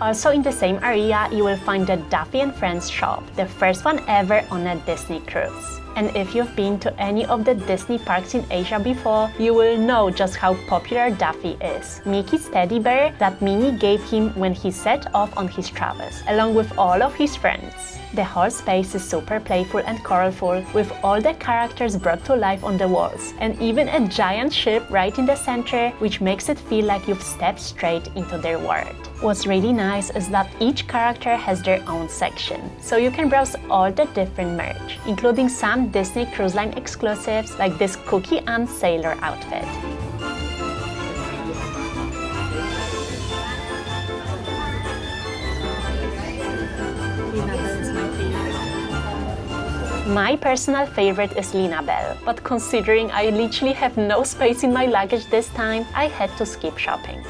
[SPEAKER 5] Also in the same area, you will find the Duffy and Friends shop, the first one ever on a Disney cruise. And if you've been to any of the Disney parks in Asia before, you will know just how popular Duffy is. Mickey's teddy bear that Minnie gave him when he set off on his travels, along with all of his friends. The whole space is super playful and colorful, with all the characters brought to life on the walls, and even a giant ship right in the center, which makes it feel like you've stepped straight into their world. What's really nice is that each character has their own section, so you can browse all the different merch, including some Disney Cruise Line exclusives like this Cookie and Sailor outfit. My personal favorite is Lina Bell, but considering I literally have no space in my luggage this time, I had to skip shopping.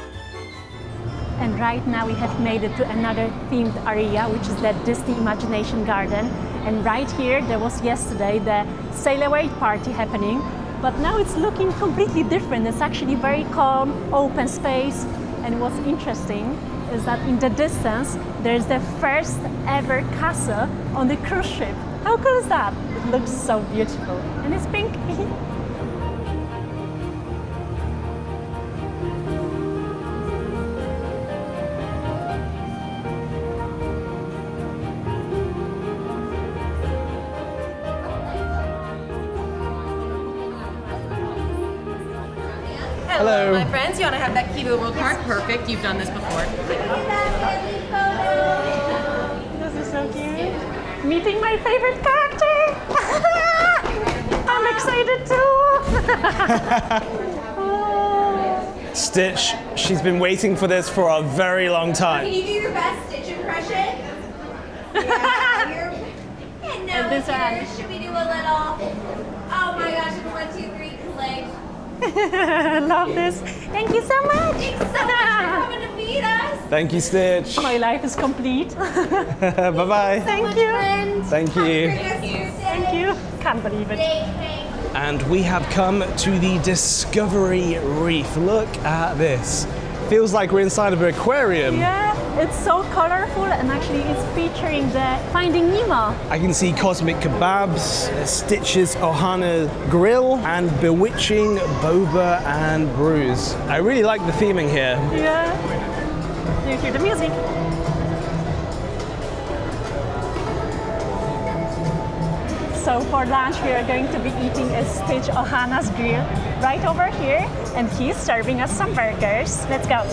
[SPEAKER 5] And right now we have made it to another themed area, which is the Disney Imagination Garden. And right here, there was yesterday the Sail Away party happening, but now it's looking completely different. It's actually very calm, open space. And what's interesting is that in the distance, there's the first ever castle on the cruise ship. How cool is that? It looks so beautiful. And it's pink.
[SPEAKER 12] Hello, my friends. You want to have that Kibo World card? Perfect. You've done this before.
[SPEAKER 5] This is so cute. Meeting my favorite character. I'm excited too.
[SPEAKER 9] Stitch, she's been waiting for this for a very long time.
[SPEAKER 6] Can you do your best Stitch impression? Yeah, and now
[SPEAKER 5] this
[SPEAKER 6] should we do a little? Oh my gosh! 1, 2, 3, click.
[SPEAKER 5] Love this. Thank you so much.
[SPEAKER 6] Thanks so much for coming to meet us.
[SPEAKER 1] Thank you, Stitch.
[SPEAKER 5] My life is complete.
[SPEAKER 1] Bye-bye.
[SPEAKER 5] Thank you.
[SPEAKER 1] Thank you.
[SPEAKER 5] Thank you. Can't believe it.
[SPEAKER 1] And we have come to the Discovery Reef. Look at this. Feels like we're inside of an aquarium.
[SPEAKER 5] Yeah, it's so colorful and actually it's featuring the Finding Nemo.
[SPEAKER 1] I can see cosmic kebabs, Stitch's Ohana grill, and bewitching boba and brews. I really like the theming here.
[SPEAKER 5] Yeah. Do you hear the music? So for lunch, we are going to be eating a Stitch Ohana's grill right over here, and he's serving us some burgers. Let's go.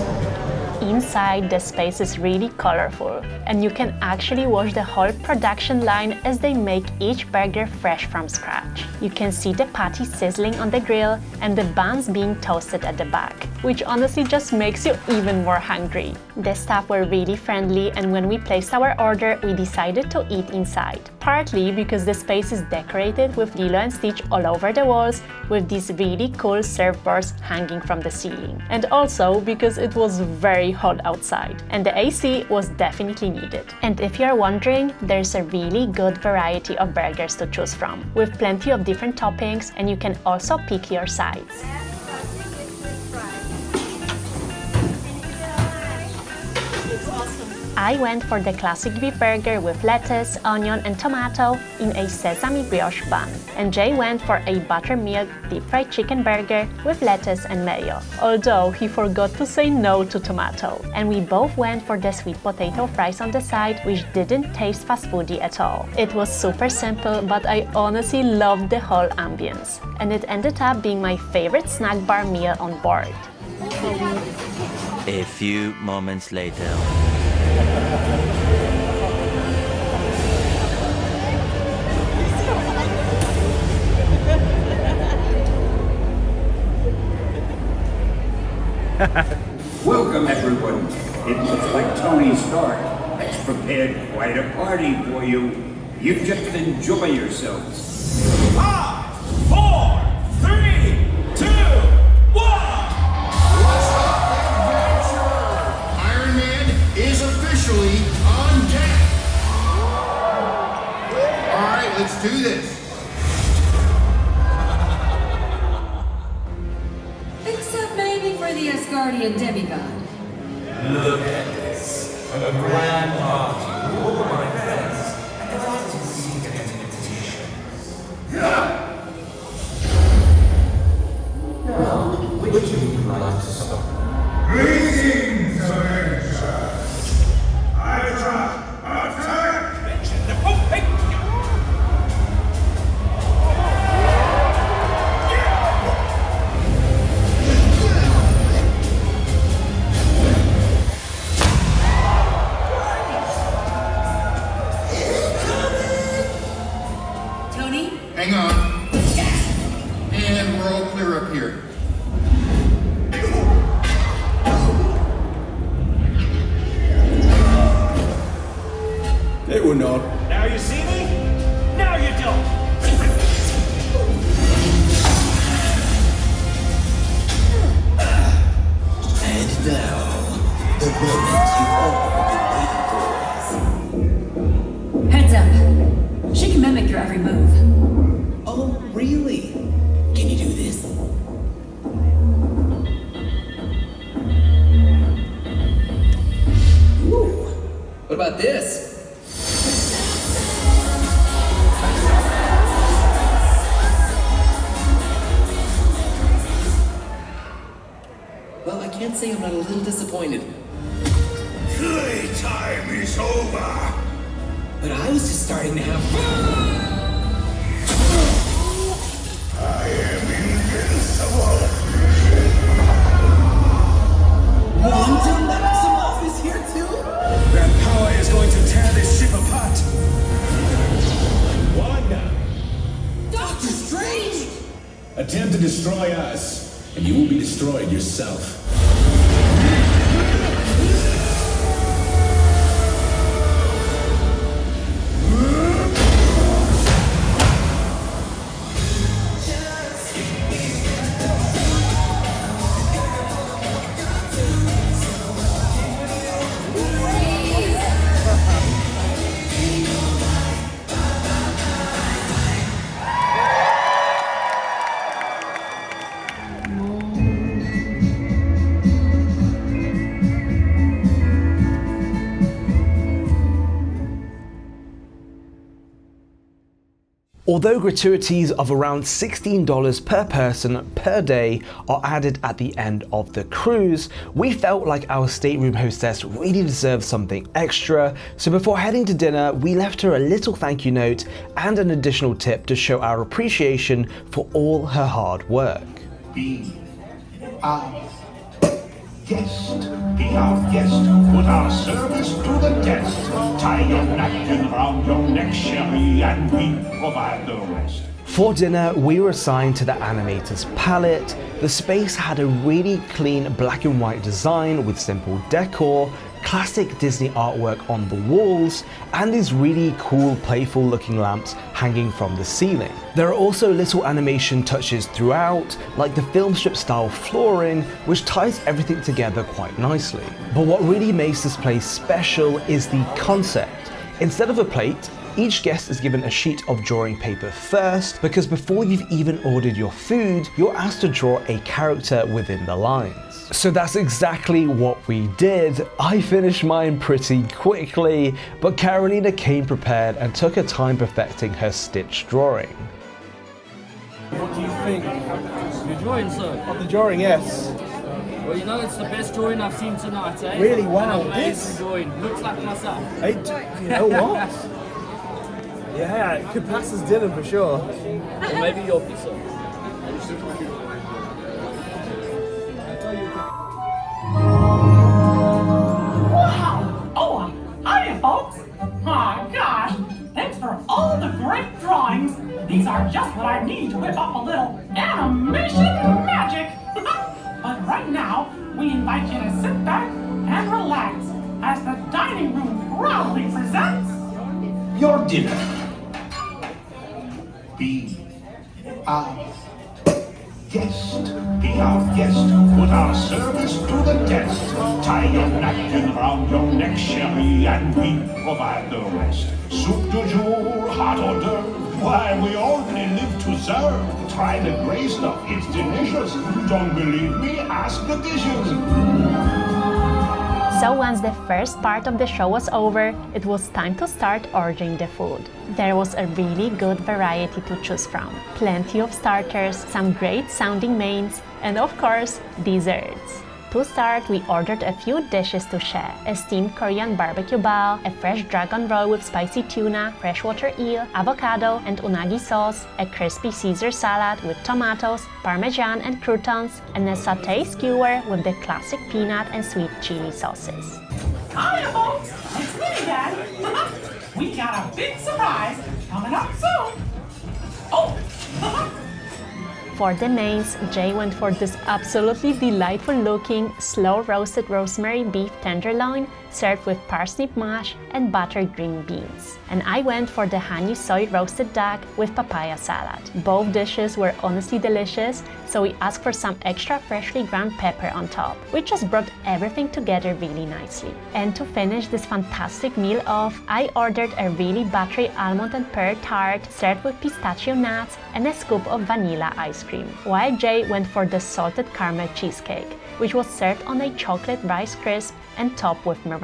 [SPEAKER 5] Inside, the space is really colorful, and you can actually watch the whole production line as they make each burger fresh from scratch. You can see the patty sizzling on the grill and the buns being toasted at the back, which honestly just makes you even more hungry. The staff were really friendly, and when we placed our order, we decided to eat inside. Partly because the space is decorated with Lilo and Stitch all over the walls, with these really cool surfboards hanging from the ceiling. And also because it was very hot outside, and the AC was definitely needed. And if you're wondering, there's a really good variety of burgers to choose from, with plenty of different toppings, and you can also pick your sides. I went for the classic beef burger with lettuce, onion and tomato in a sesame brioche bun. And Jay went for a buttermilk deep fried chicken burger with lettuce and mayo, although he forgot to say no to tomato. And we both went for the sweet potato fries on the side, which didn't taste fast foody at all. It was super simple, but I honestly loved the whole ambience. And it ended up being my favorite snack bar meal on board.
[SPEAKER 14] A few moments later.
[SPEAKER 15] Welcome, everyone. It looks like Tony Stark has prepared quite a party for you. You just enjoy yourselves.
[SPEAKER 7] 5, 4, 3, 2, 1.
[SPEAKER 16] Iron Man is officially on deck. All right, let's do this.
[SPEAKER 17] Except maybe for the Asgardian demigod.
[SPEAKER 7] Look at this. A grand party. All my friends. Now, which of you would like to start?
[SPEAKER 16] Greetings, Avengers. Hydra, attack!
[SPEAKER 17] Tony?
[SPEAKER 16] Hang on. And we're all clear up here.
[SPEAKER 15] They were not.
[SPEAKER 7] Now you see me? Now you don't.
[SPEAKER 14] And now, the moment you've all been waiting for.
[SPEAKER 17] Heads up. She can mimic your every move.
[SPEAKER 14] Oh, really? Can you do this? Ooh, what about this? Well, I can't say I'm not a little disappointed.
[SPEAKER 16] Playtime is over.
[SPEAKER 14] But I was just starting to have fun.
[SPEAKER 16] I am invincible.
[SPEAKER 14] Wanda Maximoff is here too?
[SPEAKER 16] That power is going to tear this ship apart.
[SPEAKER 15] Wanda,
[SPEAKER 14] Doctor Strange!
[SPEAKER 15] attempt to destroy us, and you will be destroyed yourself.
[SPEAKER 1] Although gratuities of around $16 per person per day are added at the end of the cruise, we felt like our stateroom hostess really deserved something extra, so before heading to dinner, we left her a little thank you note and an additional tip to show our appreciation for all her hard work.
[SPEAKER 15] Be our guest. Be our guest. Put our service to the test. Tie your napkin around your neck, Sherry, and we provide the rest.
[SPEAKER 1] For dinner, we were assigned to the Animator's Palate. The space had a really clean black and white design with simple decor, classic Disney artwork on the walls, and these really cool, playful looking lamps hanging from the ceiling. There are also little animation touches throughout, like the film strip style flooring, which ties everything together quite nicely. But what really makes this place special is the concept. Instead of a plate, each guest is given a sheet of drawing paper first, because before you've even ordered your food, you're asked to draw a character within the lines. So that's exactly what we did. I finished mine pretty quickly, but Karolina came prepared and took her time perfecting her stitch drawing.
[SPEAKER 7] What do you think?
[SPEAKER 18] Your drawing, sir?
[SPEAKER 7] Of the drawing, yes.
[SPEAKER 18] Well, you know, it's the best drawing I've seen tonight, eh?
[SPEAKER 7] Really? Wow.
[SPEAKER 18] An amazing drawing. Looks like myself.
[SPEAKER 7] Hey, you know what? Yeah, it could pass as Dylan for sure.
[SPEAKER 18] Or maybe your pizza.
[SPEAKER 19] Wow! Oh, hiya, folks! My gosh! Thanks for all the great drawings. These are just what I need to whip up a little animation magic. But right now, we invite you to sit back and relax as the dining room proudly presents
[SPEAKER 15] Your dinner. Be our guest. Be our guest. Put our service to the test. Tie your napkin around your neck, Sherry, and we provide the rest. Soup du jour, hot hors d'oeuvre. Why, we only live to serve. Try the gray stuff, it's delicious. Don't believe me? Ask the dishes.
[SPEAKER 5] So once the first part of the show was over, it was time to start ordering the food. There was a really good variety to choose from. Plenty of starters, some great sounding mains, and of course, desserts. To start, we ordered a few dishes to share: a steamed Korean barbecue ball, a fresh dragon roll with spicy tuna, freshwater eel, avocado and unagi sauce, a crispy Caesar salad with tomatoes, parmesan and croutons, and a sauté skewer with the classic peanut and sweet chili sauces.
[SPEAKER 19] Hiya, folks! It's me again! We got a big surprise coming up soon! Oh!
[SPEAKER 5] For the mains, Jay went for this absolutely delightful looking slow roasted rosemary beef tenderloin served with parsnip mash and buttered green beans. And I went for the honey soy roasted duck with papaya salad. Both dishes were honestly delicious, so we asked for some extra freshly ground pepper on top, which just brought everything together really nicely. And to finish this fantastic meal off, I ordered a really buttery almond and pear tart served with pistachio nuts and a scoop of vanilla ice cream, while Jay went for the salted caramel cheesecake, which was served on a chocolate rice crisp and topped with meringue.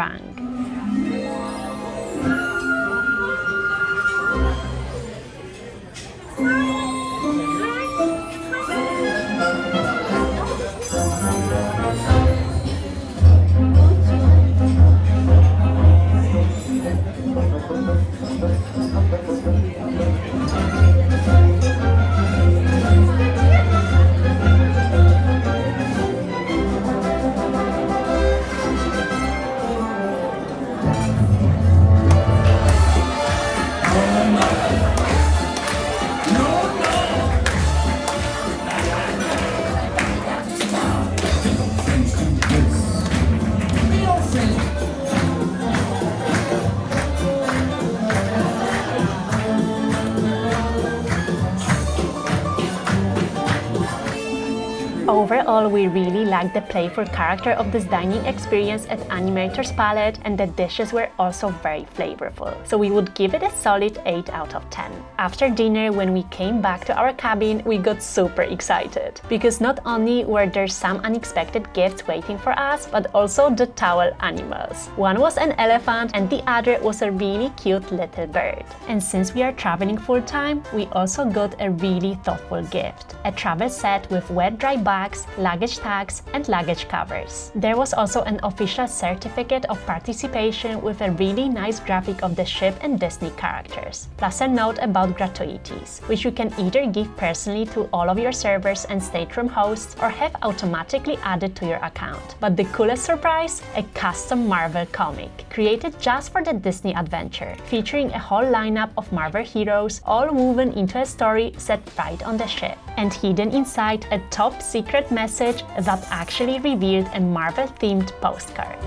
[SPEAKER 5] Overall, we really liked the playful character of this dining experience at Animator's Palate, and the dishes were also very flavorful. So we would give it a solid 8 out of 10. After dinner, when we came back to our cabin, we got super excited, because not only were there some unexpected gifts waiting for us, but also the towel animals. One was an elephant and the other was a really cute little bird. And since we are traveling full time, we also got a really thoughtful gift: a travel set with wet-dry bags, luggage tags, and luggage covers. There was also an official certificate of participation with a really nice graphic of the ship and Disney characters, plus a note about gratuities, which you can either give personally to all of your servers and stateroom hosts or have automatically added to your account. But the coolest surprise? A custom Marvel comic, created just for the Disney adventure, featuring a whole lineup of Marvel heroes, all woven into a story set right on the ship. And hidden inside, a top secret message that actually revealed a Marvel-themed postcard.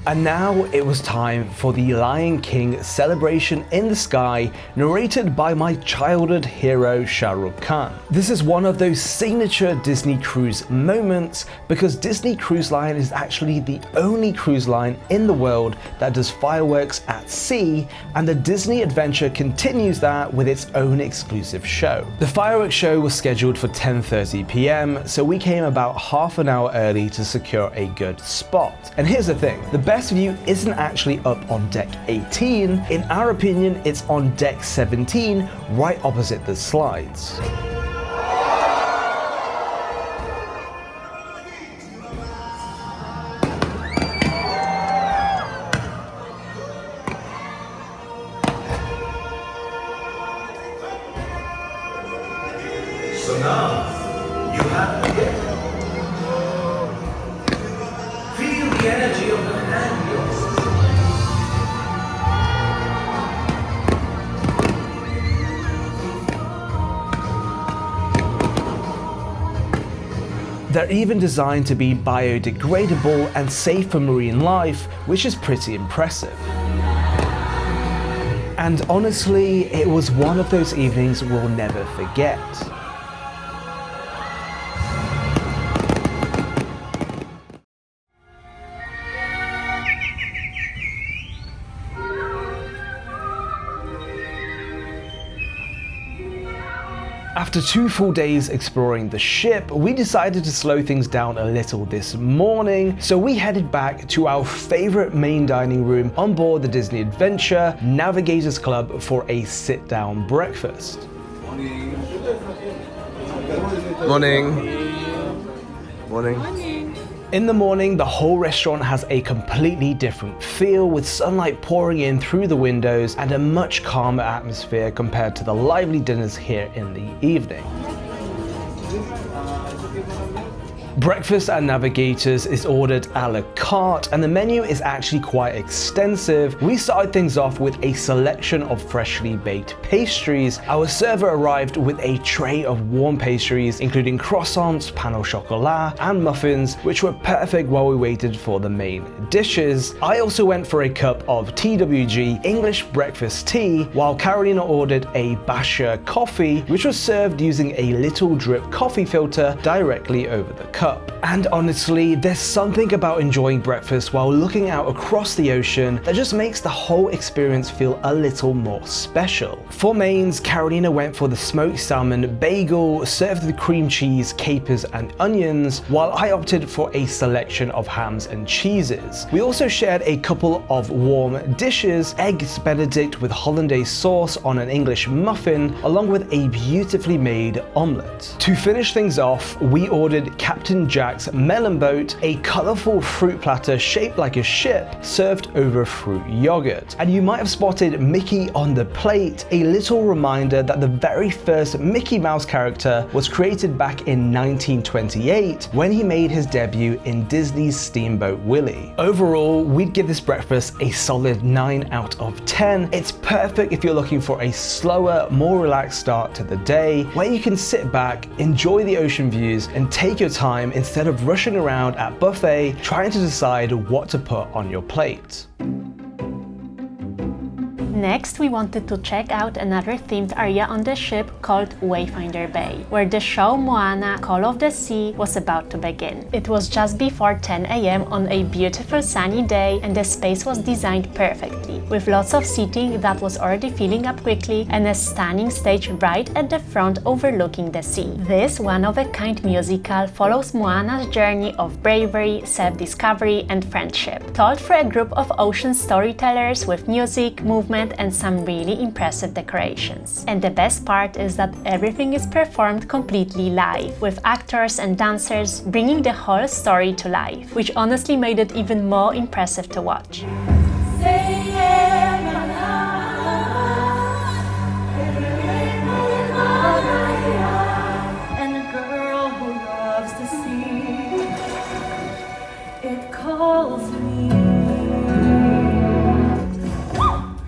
[SPEAKER 1] And now it was time for the Lion King Celebration in the Sky, narrated by my childhood hero Shah Rukh Khan. This is one of those signature Disney cruise moments, because Disney Cruise Line is actually the only cruise line in the world that does fireworks at sea, and the Disney Adventure continues that with its own exclusive show. The fireworks show was scheduled for 10:30 p.m, so we came about half an hour early to secure a good spot. And here's the thing, the best view isn't actually up on deck 18, in our opinion it's on deck 17, right opposite the slides.
[SPEAKER 6] So now, you have the gift. Feel the energy of the handles.
[SPEAKER 1] They're even designed to be biodegradable and safe for marine life, which is pretty impressive. And honestly, it was one of those evenings we'll never forget. After 2 full days exploring the ship, we decided to slow things down a little this morning, so we headed back to our favorite main dining room on board the Disney Adventure, Navigator's Club, for a sit-down breakfast. Morning. Morning. In the morning, the whole restaurant has a completely different feel, with sunlight pouring in through the windows and a much calmer atmosphere compared to the lively dinners here in the evening. Breakfast at Navigators is ordered a la carte, and the menu is actually quite extensive. We started things off with a selection of freshly baked pastries. Our server arrived with a tray of warm pastries, including croissants, pain au chocolat, and muffins, which were perfect while we waited for the main dishes. I also went for a cup of TWG English breakfast tea, while Karolina ordered a Bacha Coffee, which was served using a little drip coffee filter directly over the cup. And honestly, there's something about enjoying breakfast while looking out across the ocean that just makes the whole experience feel a little more special. For mains, Karolina went for the smoked salmon bagel served with cream cheese, capers, and onions, while I opted for a selection of hams and cheeses. We also shared a couple of warm dishes, eggs Benedict with hollandaise sauce on an English muffin, along with a beautifully made omelette. To finish things off, we ordered Captain Jack's Melon Boat, a colourful fruit platter shaped like a ship served over fruit yogurt. And you might have spotted Mickey on the plate, a little reminder that the very first Mickey Mouse character was created back in 1928 when he made his debut in Disney's Steamboat Willie. Overall, we'd give this breakfast a solid 9 out of 10. It's perfect if you're looking for a slower, more relaxed start to the day, where you can sit back, enjoy the ocean views, and take your time instead of rushing around at buffet trying to decide what to put on your plate.
[SPEAKER 5] Next, we wanted to check out another themed area on the ship called Wayfinder Bay, where the show Moana, Call of the Sea was about to begin. It was just before 10 a.m. on a beautiful sunny day, and the space was designed perfectly, with lots of seating that was already filling up quickly and a stunning stage right at the front overlooking the sea. This one-of-a-kind musical follows Moana's journey of bravery, self-discovery and friendship, told through a group of ocean storytellers with music, movement and some really impressive decorations. And the best part is that everything is performed completely live, with actors and dancers bringing the whole story to life, which honestly made it even more impressive to watch.
[SPEAKER 6] And a girl who loves the sea, it calls me.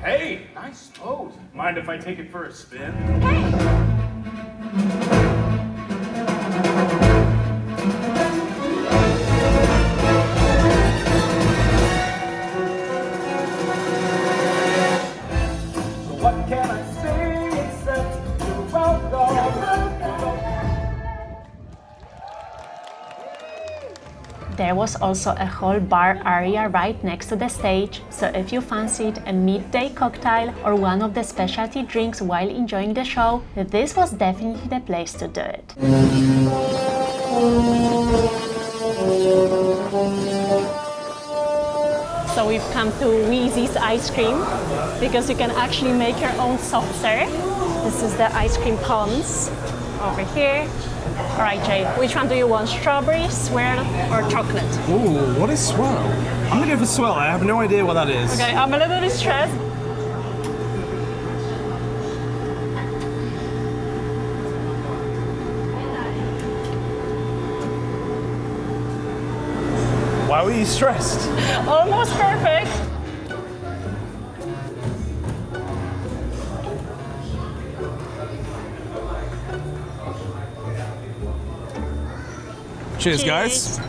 [SPEAKER 20] Hey, nice boat. Mind if I take it for a spin?
[SPEAKER 7] What can I say except you're welcome?
[SPEAKER 5] There was also a whole bar area right next to the stage, so if you fancied a midday cocktail or one of the specialty drinks while enjoying the show, this was definitely the place to do it. So we've come to Wheezy's ice cream, because you can actually make your own soft serve. This is the ice cream cones over here. All right, Jay, which one do you want? Strawberry, swirl, or chocolate?
[SPEAKER 9] Ooh, what is swirl? I'm gonna go for swirl. I have no idea what that is.
[SPEAKER 5] Okay, I'm a little bit stressed.
[SPEAKER 9] Why were you stressed?
[SPEAKER 5] Almost perfect.
[SPEAKER 9] Cheers, guys.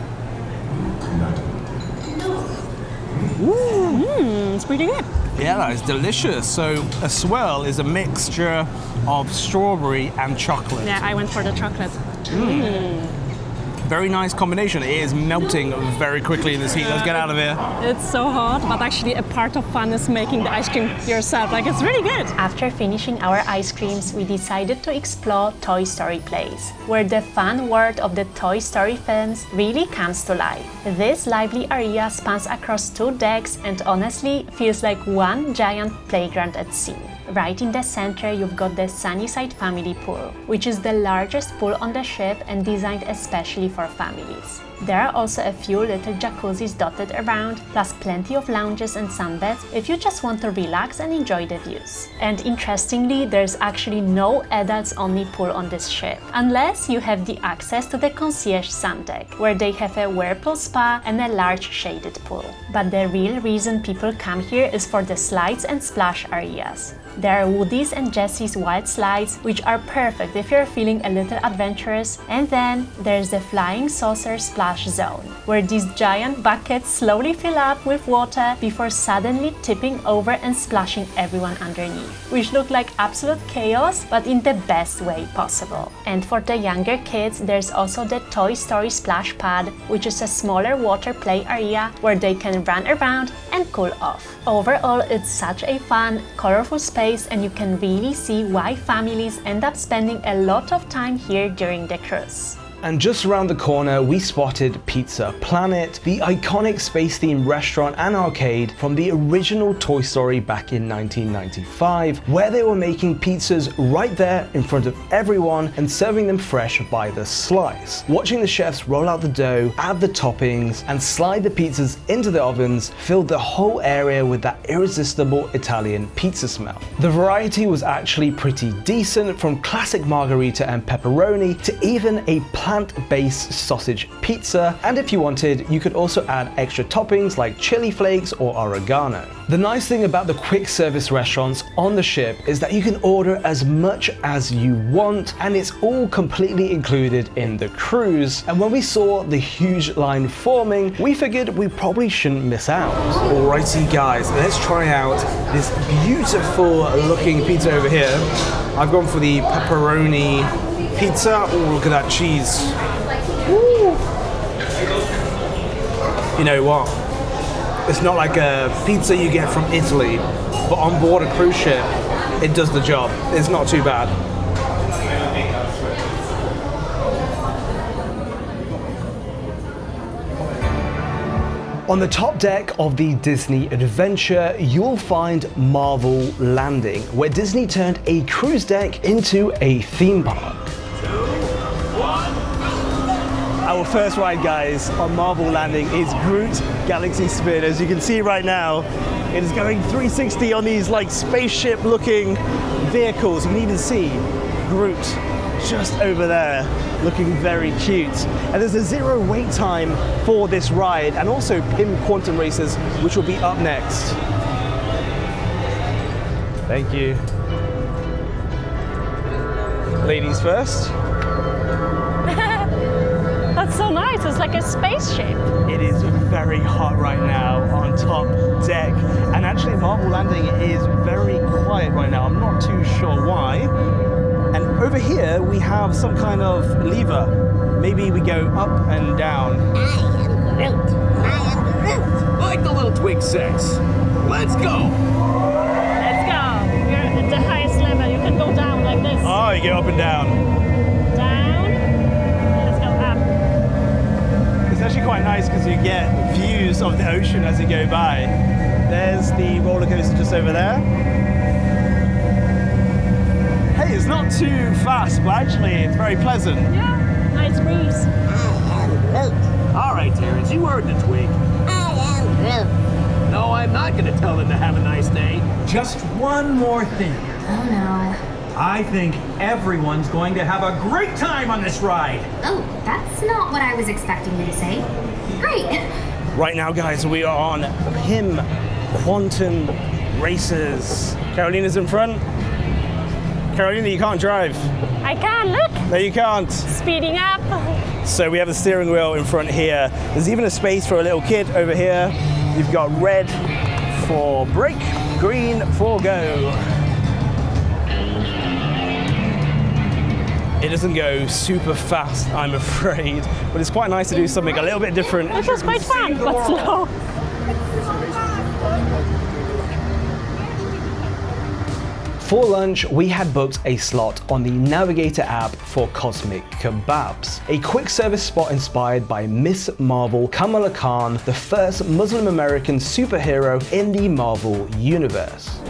[SPEAKER 5] It's pretty good.
[SPEAKER 9] Yeah, that is delicious. So a swirl is a mixture of strawberry and chocolate.
[SPEAKER 5] Yeah, I went for the chocolate.
[SPEAKER 9] Very nice combination. It is melting very quickly in this heat. Let's get out of here.
[SPEAKER 5] It's so hot, but actually a part of fun is making the ice cream yourself. Like, it's really good. After finishing our ice creams, we decided to explore Toy Story Place, where the fun world of the Toy Story films really comes to life. This lively area spans across 2 decks and honestly feels like one giant playground at sea. Right in the center, you've got the Sunnyside Family Pool, which is the largest pool on the ship and designed especially for families. There are also a few little jacuzzis dotted around, plus plenty of lounges and sunbeds if you just want to relax and enjoy the views. And interestingly, there's actually no adults-only pool on this ship, unless you have the access to the concierge sun deck, where they have a whirlpool spa and a large shaded pool. But the real reason people come here is for the slides and splash areas. There are Woody's and Jessie's wild slides, which are perfect if you're feeling a little adventurous, and then there's the Flying Saucer Splash Zone, where these giant buckets slowly fill up with water before suddenly tipping over and splashing everyone underneath, which look like absolute chaos, but in the best way possible. And for the younger kids, there's also the Toy Story Splash Pad, which is a smaller water play area where they can run around and cool off. Overall, it's such a fun, colorful space, and you can really see why families end up spending a lot of time here during the cruise.
[SPEAKER 1] And just around the corner, we spotted Pizza Planet, the iconic space-themed restaurant and arcade from the original Toy Story back in 1995, where they were making pizzas right there in front of everyone and serving them fresh by the slice. Watching the chefs roll out the dough, add the toppings, and slide the pizzas into the ovens filled the whole area with that irresistible Italian pizza smell. The variety was actually pretty decent, from classic margherita and pepperoni to even a plant-based sausage pizza, and if you wanted, you could also add extra toppings like chili flakes or oregano. The nice thing about the quick service restaurants on the ship is that you can order as much as you want, and it's all completely included in the cruise. And when we saw the huge line forming, we figured we probably shouldn't miss out.
[SPEAKER 9] Alrighty guys, let's try out this beautiful looking pizza over here. I've gone for the pepperoni pizza. Oh, look at that cheese. Woo. You know what? It's not like a pizza you get from Italy, but on board a cruise ship, it does the job. It's not too bad.
[SPEAKER 1] On the top deck of the Disney Adventure, you'll find Marvel Landing, where Disney turned a cruise deck into a theme park.
[SPEAKER 9] Our first ride, guys, on Marvel Landing is Groot Galaxy Spin. As you can see right now, it is going 360 on these like spaceship-looking vehicles. You can even see Groot just over there, looking very cute. And there's a 0 wait time for this ride, and also PIM Quantum Races, which will be up next. Thank you. Ladies first.
[SPEAKER 5] That's so nice, it's like a spaceship.
[SPEAKER 9] It is very hot right now on top deck, and actually Marvel Landing is very quiet right now. I'm not too sure why. And over here we have some kind of lever. Maybe we go up and down.
[SPEAKER 6] I am Groot.
[SPEAKER 7] Like the little twig says. Let's go.
[SPEAKER 5] Let's go. You're at the highest level. You can go down like this.
[SPEAKER 9] Oh, you go up and down.
[SPEAKER 5] Down. Let's go up.
[SPEAKER 9] It's actually quite nice because you get views of the ocean as you go by. There's the roller coaster just over there. Hey, it's not too fast, but actually it's very pleasant.
[SPEAKER 5] Yeah, nice breeze.
[SPEAKER 6] I am Groot.
[SPEAKER 7] All right, Terrence, you heard the twig.
[SPEAKER 6] I am Groot.
[SPEAKER 7] No, I'm not going to tell them to have a nice day.
[SPEAKER 21] Just one more thing.
[SPEAKER 17] Oh no.
[SPEAKER 21] I think everyone's going to have a great time on this ride.
[SPEAKER 17] Oh, that's not what I was expecting you to say. Great.
[SPEAKER 9] Right now, guys, we are on PIM Quantum Races. Karolina's in front. Karolina, you can't drive.
[SPEAKER 5] I can, look.
[SPEAKER 9] No, you can't.
[SPEAKER 5] Speeding up.
[SPEAKER 9] So we have the steering wheel in front here. There's even a space for a little kid over here. You've got red for brake, green for go. It doesn't go super fast, I'm afraid, but it's quite nice to do something a little bit different.
[SPEAKER 5] It was quite fun, but slow.
[SPEAKER 1] For lunch, we had booked a slot on the Navigator app for Cosmic Kebabs, a quick service spot inspired by Miss Marvel Kamala Khan, the first Muslim American superhero in the Marvel universe.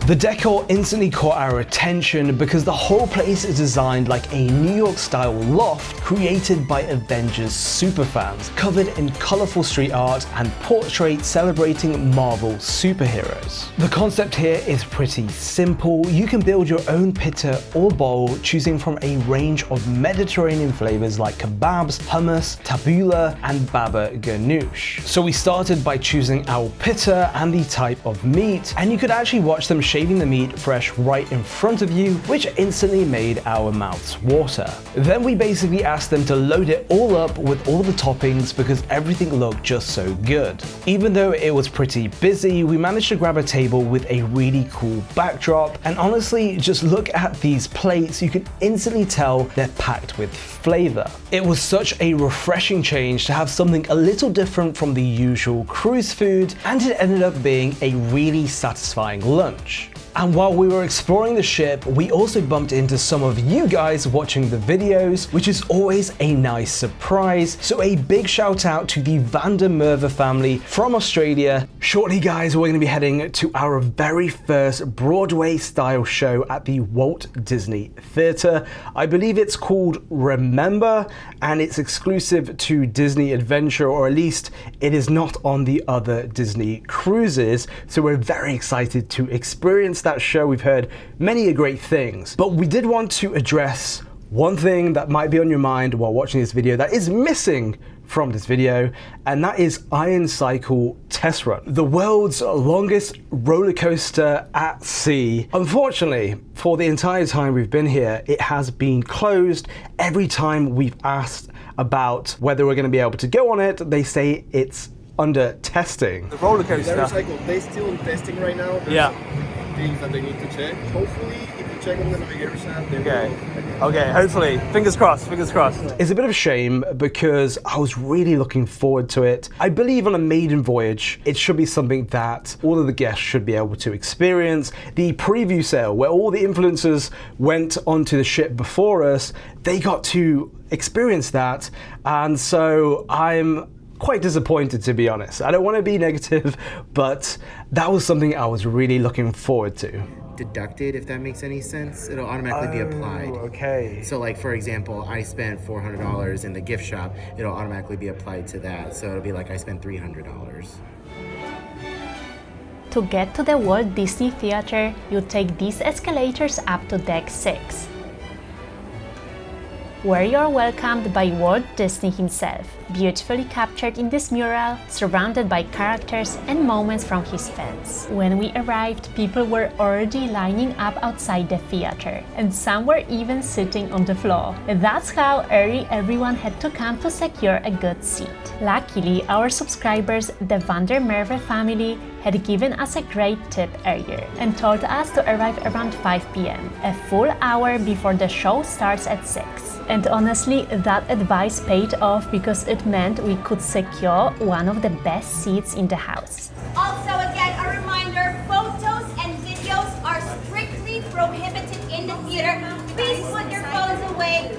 [SPEAKER 1] The decor instantly caught our attention because the whole place is designed like a New York style loft created by Avengers superfans, covered in colorful street art and portraits celebrating Marvel superheroes. The concept here is pretty simple. You can build your own pitta or bowl, choosing from a range of Mediterranean flavors like kebabs, hummus, tabbouleh, and baba ganoush. So we started by choosing our pitta and the type of meat, and you could actually watch them shaving the meat fresh right in front of you, which instantly made our mouths water. Then we basically asked them to load it all up with all the toppings because everything looked just so good. Even though it was pretty busy, we managed to grab a table with a really cool backdrop, and honestly, just look at these plates, you can instantly tell they're packed with flavor. It was such a refreshing change to have something a little different from the usual cruise food, and it ended up being a really satisfying lunch. And while we were exploring the ship, we also bumped into some of you guys watching the videos, which is always a nice surprise. So a big shout out to the Van der Merwe family from Australia. Shortly, guys, we're going to be heading to our very first Broadway-style show at the Walt Disney Theatre. I believe it's called Remember, and it's exclusive to Disney Adventure, or at least it is not on the other Disney cruises. So we're very excited to experience that show. We've heard many great things, but we did want to address one thing that might be on your mind while watching this video that is missing from this video, and that is Iron Cycle Test Run, the world's longest roller coaster at sea. Unfortunately, for the entire time we've been here, it has been closed. Every time we've asked about whether we're going to be able to go on it, they say it's under testing.
[SPEAKER 7] The roller coaster.
[SPEAKER 4] Iron Cycle, they're still in testing right now. There's things that they need to check. Hopefully, if you check on the Navigator app, they will.
[SPEAKER 7] Okay, hopefully. Fingers crossed, fingers crossed.
[SPEAKER 1] It's a bit of a shame because I was really looking forward to it. I believe on a maiden voyage, it should be something that all of the guests should be able to experience. The preview sale, where all the influencers went onto the ship before us, they got to experience that. And so I'm quite disappointed, to be honest. I don't want to be negative, but that was something I was really looking forward to.
[SPEAKER 10] Deducted, if that makes any sense. It'll automatically be applied.
[SPEAKER 1] Okay.
[SPEAKER 10] So like, for example, I spent $400 in the gift shop, it'll automatically be applied to that. So it'll be like I spent $300.
[SPEAKER 5] To get to the Walt Disney Theater, you take these escalators up to Deck 6, where you're welcomed by Walt Disney himself, beautifully captured in this mural, surrounded by characters and moments from his fans. When we arrived, people were already lining up outside the theater, and some were even sitting on the floor. That's how early everyone had to come to secure a good seat. Luckily, our subscribers, the Vander Merwe family, had given us a great tip earlier and told us to arrive around 5 p.m, a full hour before the show starts at 6. And honestly, that advice paid off because it meant we could secure one of the best seats in the house.
[SPEAKER 6] Also, again, a reminder, photos and videos are strictly prohibited in the theater. Please put your phones away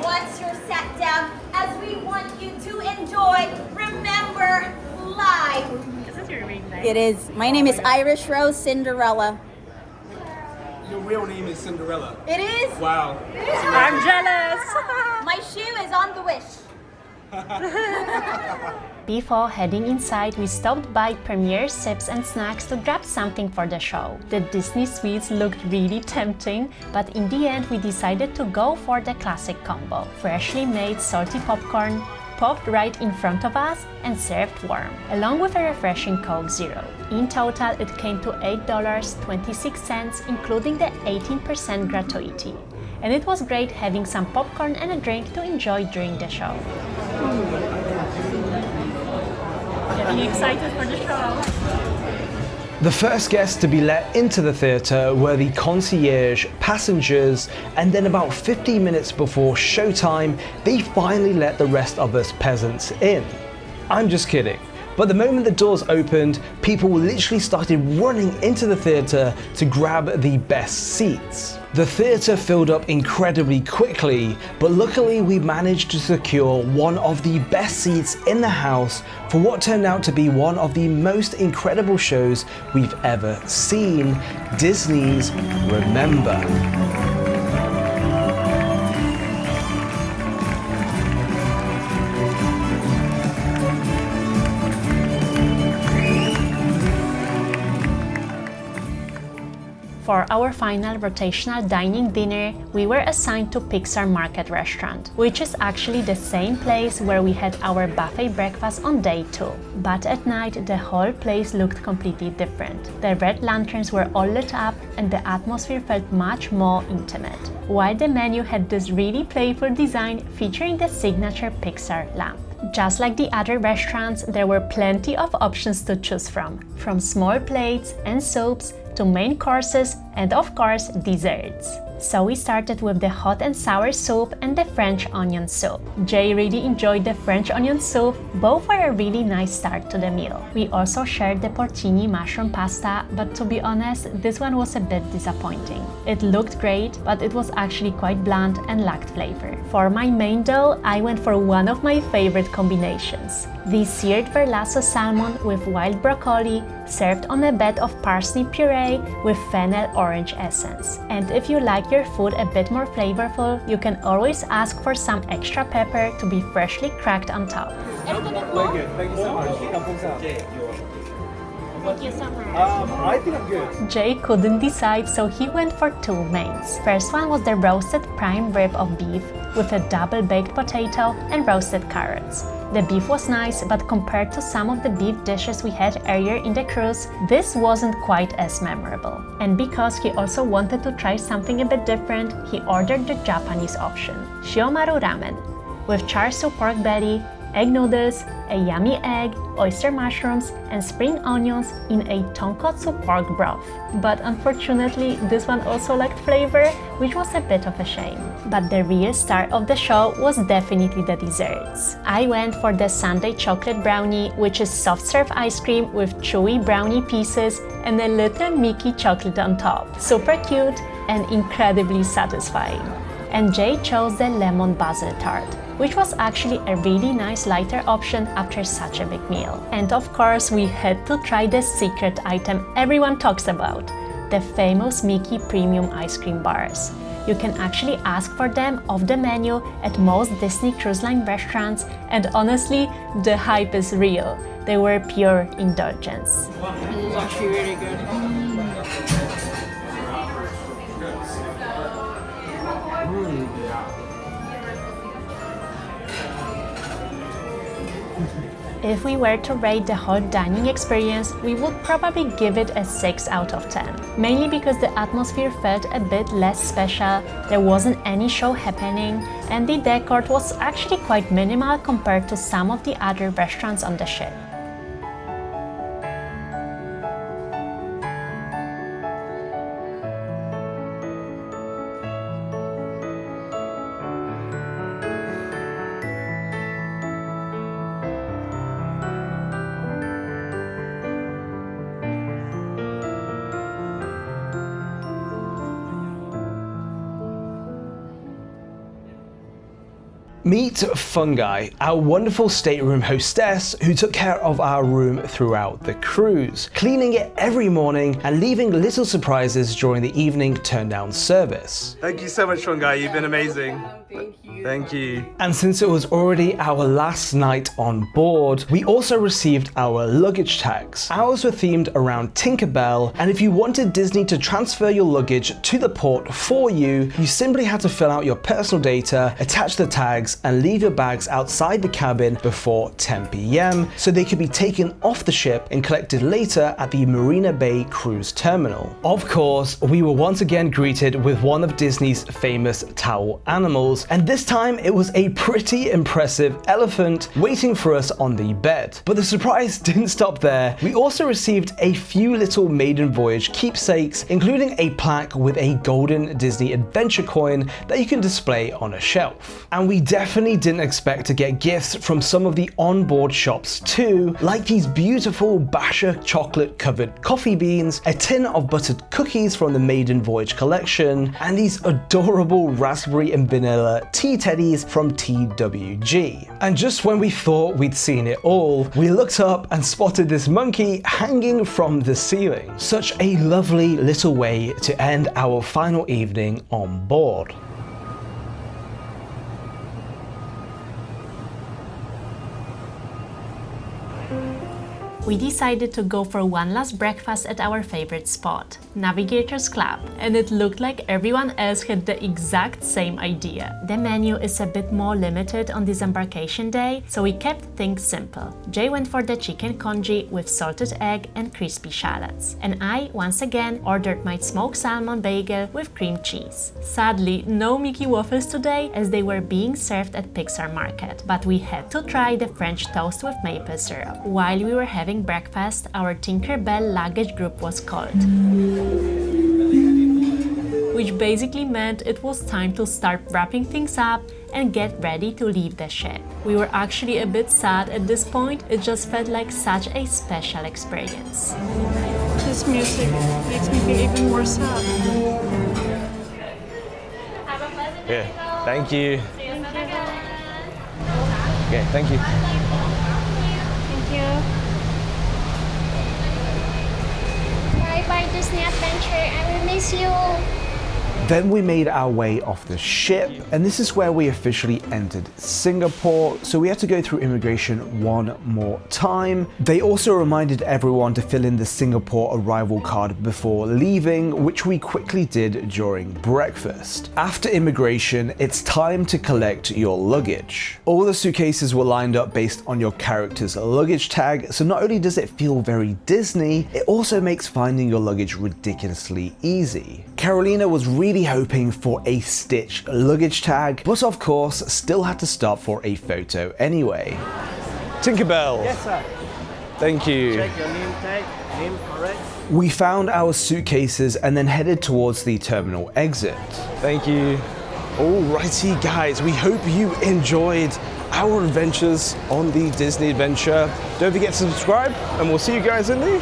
[SPEAKER 6] once you're sat down, as we want you to enjoy Remember live.
[SPEAKER 22] It is. My name is Irish Rose Cinderella.
[SPEAKER 7] Your real name is Cinderella.
[SPEAKER 6] It is?
[SPEAKER 7] Wow.
[SPEAKER 22] I'm jealous.
[SPEAKER 6] My shoe is on the wish.
[SPEAKER 5] Before heading inside, we stopped by Premier Sips and Snacks to grab something for the show. The Disney sweets looked really tempting, but in the end we decided to go for the classic combo. Freshly made salty popcorn, popped right in front of us and served warm, along with a refreshing Coke Zero. In total, it came to $8.26, including the 18% gratuity. And it was great having some popcorn and a drink to enjoy during the show.
[SPEAKER 3] Getting excited for the show.
[SPEAKER 1] The first guests to be let into the theatre were the concierge, passengers, and then about 15 minutes before showtime, they finally let the rest of us peasants in. I'm just kidding. But the moment the doors opened, people literally started running into the theatre to grab the best seats. The theatre filled up incredibly quickly, but luckily we managed to secure one of the best seats in the house for what turned out to be one of the most incredible shows we've ever seen, Disney's Remember.
[SPEAKER 5] For our final rotational dining dinner, we were assigned to Pixar Market Restaurant, which is actually the same place where we had our buffet breakfast on day 2. But at night, the whole place looked completely different. The red lanterns were all lit up and the atmosphere felt much more intimate, while the menu had this really playful design featuring the signature Pixar lamp. Just like the other restaurants, there were plenty of options to choose from small plates and soups to main courses and of course desserts. So we started with the hot and sour soup and the French onion soup. Jay really enjoyed the French onion soup, both were a really nice start to the meal. We also shared the porcini mushroom pasta, but to be honest, this one was a bit disappointing. It looked great, but it was actually quite bland and lacked flavor. For my main though, I went for one of my favorite combinations. The seared verlasso salmon with wild broccoli, served on a bed of parsnip puree with fennel orange essence. And if you like your food a bit more flavorful, you can always ask for some extra pepper to be freshly cracked on top.
[SPEAKER 7] Very good. Thank you so much.
[SPEAKER 5] Thank you so much.
[SPEAKER 7] I think I'm good.
[SPEAKER 5] Jay couldn't decide, so he went for two mains. First one was the roasted prime rib of beef with a double baked potato and roasted carrots. The beef was nice, but compared to some of the beef dishes we had earlier in the cruise, this wasn't quite as memorable. And because he also wanted to try something a bit different, he ordered the Japanese option, Shiomaru ramen, with char siu pork belly, egg noodles, a yummy egg, oyster mushrooms, and spring onions in a tonkotsu pork broth. But unfortunately, this one also lacked flavor, which was a bit of a shame. But the real star of the show was definitely the desserts. I went for the sundae chocolate brownie, which is soft serve ice cream with chewy brownie pieces and a little Mickey chocolate on top. Super cute and incredibly satisfying. And Jay chose the lemon basil tart, which was actually a really nice lighter option after such a big meal. And of course, we had to try the secret item everyone talks about, the famous Mickey premium ice cream bars. You can actually ask for them off the menu at most Disney Cruise Line restaurants, and honestly, the hype is real. They were pure indulgence.
[SPEAKER 3] This is actually really good.
[SPEAKER 5] If we were to rate the whole dining experience, we would probably give it a 6 out of 10. Mainly because the atmosphere felt a bit less special, there wasn't any show happening, and the decor was actually quite minimal compared to some of the other restaurants on the ship.
[SPEAKER 1] Meet Fungi, our wonderful stateroom hostess who took care of our room throughout the cruise, cleaning it every morning and leaving little surprises during the evening turndown service.
[SPEAKER 9] Thank you so much, Fungi. You've been amazing. Thank you.
[SPEAKER 1] And since it was already our last night on board, we also received our luggage tags. Ours were themed around Tinkerbell, and if you wanted Disney to transfer your luggage to the port for you, you simply had to fill out your personal data, attach the tags, and leave your bags outside the cabin before 10 p.m. so they could be taken off the ship and collected later at the Marina Bay Cruise Terminal. Of course, we were once again greeted with one of Disney's famous towel animals, and this time it was a pretty impressive elephant waiting for us on the bed. But the surprise didn't stop there. We also received a few little maiden voyage keepsakes, including a plaque with a golden Disney Adventure coin that you can display on a shelf. And we definitely didn't expect to get gifts from some of the onboard shops too, like these beautiful Bacha chocolate covered coffee beans, a tin of buttered cookies from the maiden voyage collection, and these adorable raspberry and vanilla tea teddies from TWG. And just when we thought we'd seen it all, we looked up and spotted this monkey hanging from the ceiling. Such a lovely little way to end our final evening on board.
[SPEAKER 5] We decided to go for one last breakfast at our favorite spot, Navigator's Club, and it looked like everyone else had the exact same idea. The menu is a bit more limited on Disembarkation Day, so we kept things simple. Jay went for the chicken congee with salted egg and crispy shallots, and I, once again, ordered my smoked salmon bagel with cream cheese. Sadly, no Mickey waffles today as they were being served at Pixar Market, but we had to try the French toast with maple syrup. While we were having breakfast, our Tinkerbell luggage group was called, which basically meant it was time to start wrapping things up and get ready to leave the ship. We were actually a bit sad at this point, it just felt like such a special experience.
[SPEAKER 3] This music makes me feel even more sad.
[SPEAKER 9] Yeah, thank you. Okay, thank you.
[SPEAKER 6] Disney adventure. I will miss you.
[SPEAKER 1] Then we made our way off the ship, and this is where we officially entered Singapore, so we had to go through immigration one more time. They also reminded everyone to fill in the Singapore arrival card before leaving, which we quickly did during breakfast. After immigration, it's time to collect your luggage. All the suitcases were lined up based on your character's luggage tag, so not only does it feel very Disney, it also makes finding your luggage ridiculously easy. Karolina was really hoping for a Stitch luggage tag, but of course still had to stop for a photo anyway.
[SPEAKER 9] Tinkerbell.
[SPEAKER 7] Yes, sir.
[SPEAKER 9] Thank you.
[SPEAKER 7] Check your name tag. Name correct.
[SPEAKER 1] We found our suitcases and then headed towards the terminal exit.
[SPEAKER 9] Thank you. Alrighty guys, we hope you enjoyed our adventures on the Disney adventure. Don't forget to subscribe and we'll see you guys in the